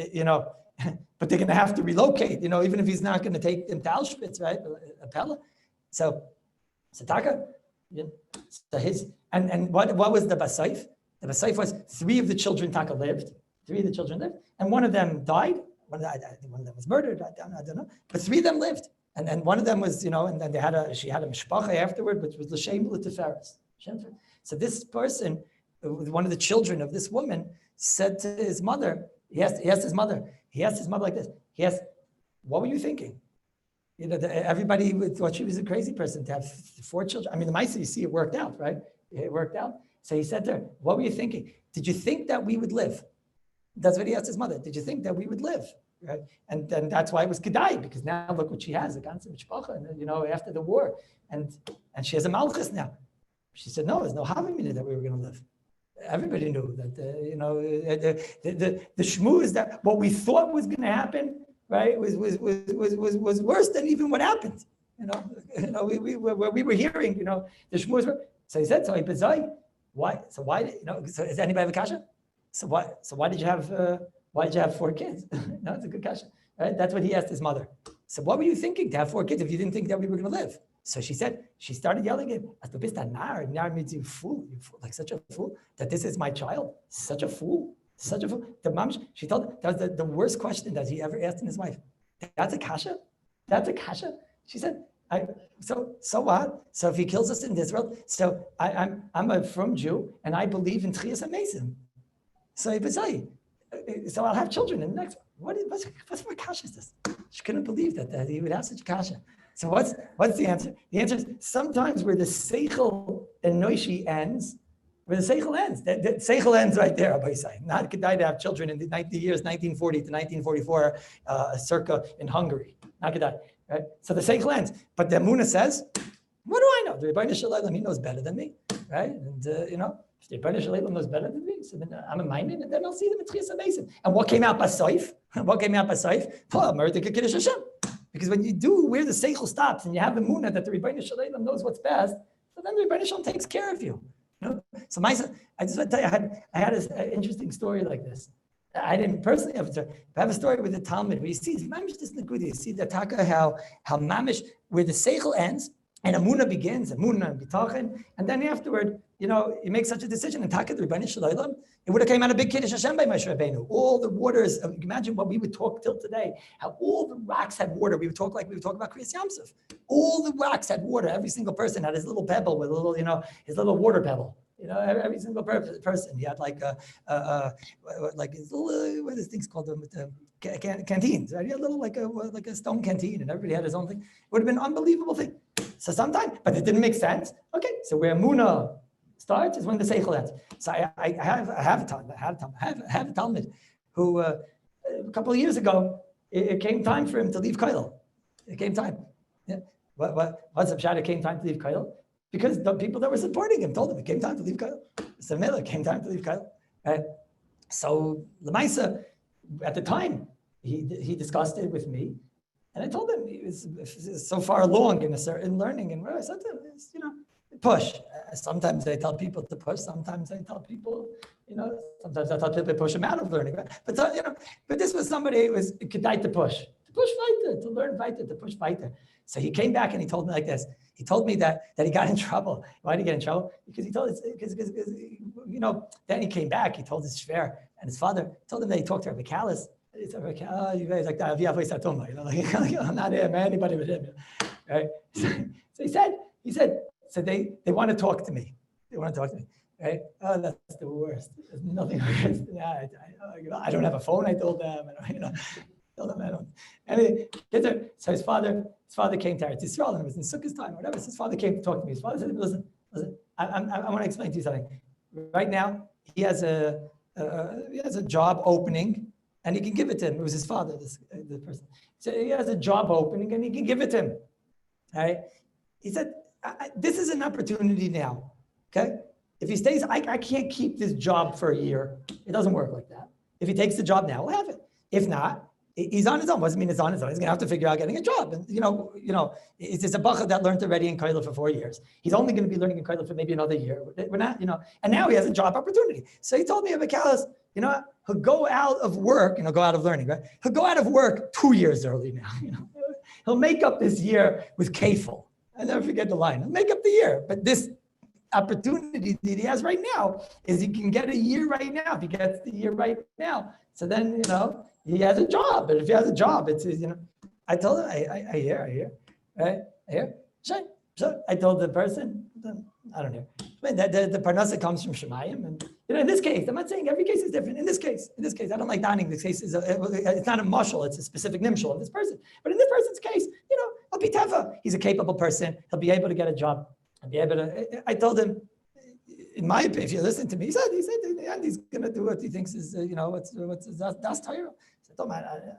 but they're going to have to relocate. Even if he's not going to take them to Auschwitz, right? Apella. So Taka. And what was the Basayf? The Basayf was 3 of the children Taka lived. 3 of the children lived, and one of them died. One of them was murdered. I don't know, but 3 of them lived. And one of them was, and then she had a mishpacha afterward, which was l'shem l'teferes. So this person, one of the children of this woman, said to his mother, he asked his mother like this. He asked, "What were you thinking?" Everybody thought she was a crazy person to have 4 children. I mean, the mice, you see, it worked out, right? It worked out. So he said to her, "What were you thinking? Did you think that we would live?" That's what he asked his mother. Did you think that we would live? Right? And that's why it was Kedai, because now look what she has, a ganze mishpacha, after the war. And she has a malchus now. She said, no, there's no havamina that we were going to live. Everybody knew that, the shmu is that what we thought was going to happen, right, was worse than even what happened. We were hearing, the shmu was worse. So he said, why? So why, so is anybody have a kasha? So why did you have 4 kids? No, it's a good question, right? That's what he asked his mother. So what were you thinking to have 4 kids if you didn't think that we were going to live? So she started yelling at him, Nar means you fool, like such a fool, that this is my child, such a fool. The mom, she told, that was the worst question that he ever asked in his wife. That's a kasha? She said, so what? So if he kills us in this world, so I'm a frum Jew and I believe in Tchias HaMesim. So I'll have children in the next one. What kasha is this? She couldn't believe that he would have such a kasha. So what's the answer? The answer is sometimes where the seichel and noishi ends, where the seichel ends. The seichel ends right there, Rabbi say. Not Kedai to have children in the years 1940 to 1944, circa in Hungary. Not Kedai, right? So the seichel ends. But the Emunah says, what do I know? The Rebbeinu Shalom, he knows better than me, right? And if the Rebbeinu Shalom knows better than me, so then I'm a minded, and then I'll see them in Tchias HaMesim. And what came out by Saif? Kiddush Hashem. Because when you do where the seichel stops and you have the Emunah that the Rebbeinu Shalom knows what's best, so then the Rebbeinu Shalom takes care of you. So I just want to tell you, I had an interesting story like this. I didn't personally have a story, but I have a story with the Talmud where you see mamish this nekuda. You see the taka how mamish where the seichel ends and Emunah begins, Emunah and bitachon, and then afterward, you make such a decision and taka the Rebbeinu Shalom. It would have came out a big Kiddush Hashem by Moshe Rabbeinu. All the waters, imagine what we would talk till today, how all the rocks had water. We would talk about Kriyas Yamsuf. All the rocks had water. Every single person had his little pebble with a little, his little water pebble. Every single person. He had like his little, what are these things called? The canteens. Right? He had a little like a stone canteen, and everybody had his own thing. It would have been an unbelievable thing. So sometimes, but it didn't make sense. Okay, so where Emunah starts is when the seichel ends. So I have a Talmud who a couple of years ago it came time for him to leave Kollel. It came time. Yeah. What's the pshat? It came time to leave Kollel because the people that were supporting him told him it came time to leave Kollel. So it came time to leave Kollel. So Lamaisa, at the time, he discussed it with me, and I told him he was so far along in a certain learning, and I said to him, push. Sometimes I tell people to push. Sometimes I tell people, sometimes I tell people to push them out of learning. But this was somebody who was kedai to push weiter, to learn weiter, to push weiter. So he came back and he told me like this. He told me that he got in trouble. Why did he get in trouble? Because he told us, because then he came back, he told his shver, and his father told him that he talked to Rabbi Kallus. He said, you guys like that, I'm not him, anybody but him. Right? So he said, so they want to talk to me. They want to talk to me. Right? Oh, that's the worst. There's nothing worse than that. I don't have a phone, I told them. So his father came to Eretz Yisrael, and it was in Sukkot's time, or whatever. So his father came to talk to me. His father said, listen, I want to explain to you something. Right now, he has a job opening, and he can give it to him. It was his father, the person. So he has a job opening, and he can give it to him. All right? He said, this is an opportunity now, okay? If he stays, I can't keep this job for a year. It doesn't work like that. If he takes the job now, we'll have it. If not, he's on his own. Doesn't mean he's on his own. He's gonna have to figure out getting a job. And it's a bacha that learned already in Kallus for 4 years. He's only going to be learning in Kallus for maybe another year. We're not, and now he has a job opportunity. So he told me about Kallus, he'll go out of work, go out of learning, right? He'll go out of work 2 years early now. He'll make up this year with kafel. I never forget the line. He'll make up the year, but this opportunity that he has right now is he can get a year right now. If he gets the year right now, so then he has a job. But if he has a job, it's I told him I hear, right? I hear. So I told the person, I don't hear. The parnasa comes from Shemayim, and in this case, I'm not saying every case is different. In this case, I don't like donning. This case it's not a mushal, it's a specific nimshal of this person. But in this person's case, I'll be tefa. He's a capable person. He'll be able to get a job. I'll be able to. I told him, in my opinion, if you listen to me, he said, in the end, he's going to do what he thinks is, what's das Torah. So don't matter.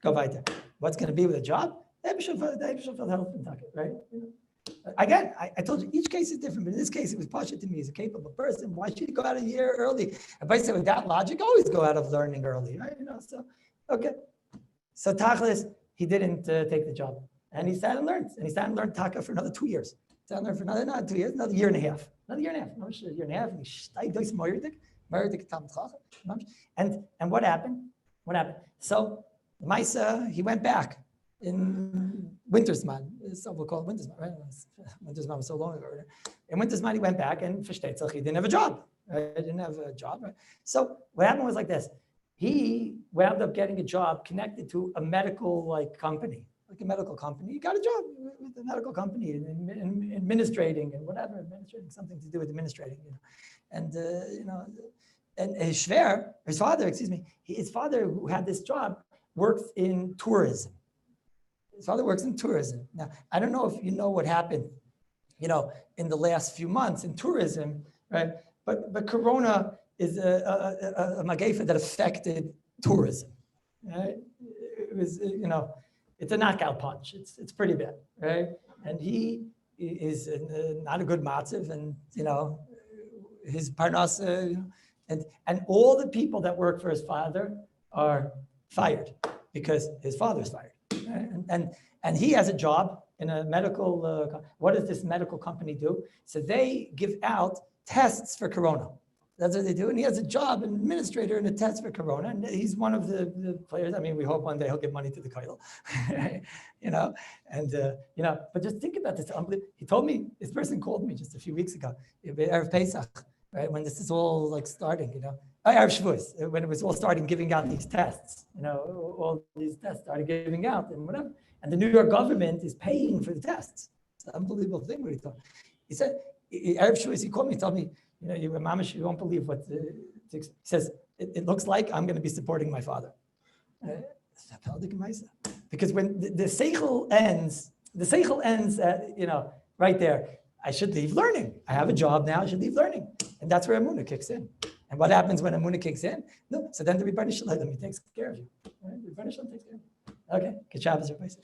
Go weiter. What's going to be with a job? Right? Again, I told you, each case is different, but in this case, it was pasha to me. He's a capable person. Why should he go out a year early? If I said with that logic, always go out of learning early, right? So, okay. So tachlis, he didn't take the job. And he sat and learned. And he sat and learned taka for another 2 years. Sat and learned for another 2 years, another year and a half. Another year and a half. No, a year and a half. And what happened? So Maisa, he went back in Wintersman. So we'll call it Wintersman, right? Wintersman was so long ago. Right? In Wintersman, he went back and he didn't have a job. Right? He didn't have a job. Right? So what happened was like this. He wound up getting a job connected to a medical company. Like a medical company, he got a job with a medical company in administrating and whatever, something to do with administrating, and and his father who had this job works in tourism. His father works in tourism. Now, I don't know if you know what happened, in the last few months in tourism, right? But Corona is a magaifa that affected tourism, right? It was, it's a knockout punch. It's pretty bad, right? And he is not a good matziv, and his parnasa, and all the people that work for his father are fired because his father's fired, right? And he has a job in a medical. What does this medical company do? So they give out tests for corona. That's what they do. And he has a job, an administrator in a test for corona. And he's one of the players. I mean, we hope one day he'll give money to the Kallus, but just think about this. He told me, this person called me just a few weeks ago, Erev Pesach, right? When this is all starting, Erev Shavuos, when it was all starting giving out these tests, all these tests started giving out and whatever. And the New York government is paying for the tests. It's an unbelievable thing what he told me. He said, Erev Shavuos, he called me and told me, you won't believe what he says. It looks like I'm going to be supporting my father. Because when the seichel ends, at, right there. I should leave learning. I have a job now. I should leave learning, and that's where Emunah kicks in. And what happens when Emunah kicks in? No, so then the Rebbeinu Shalom takes care of you. Right? The Rebbeinu Shalom takes care of you. Okay, good Shabbos, everybody.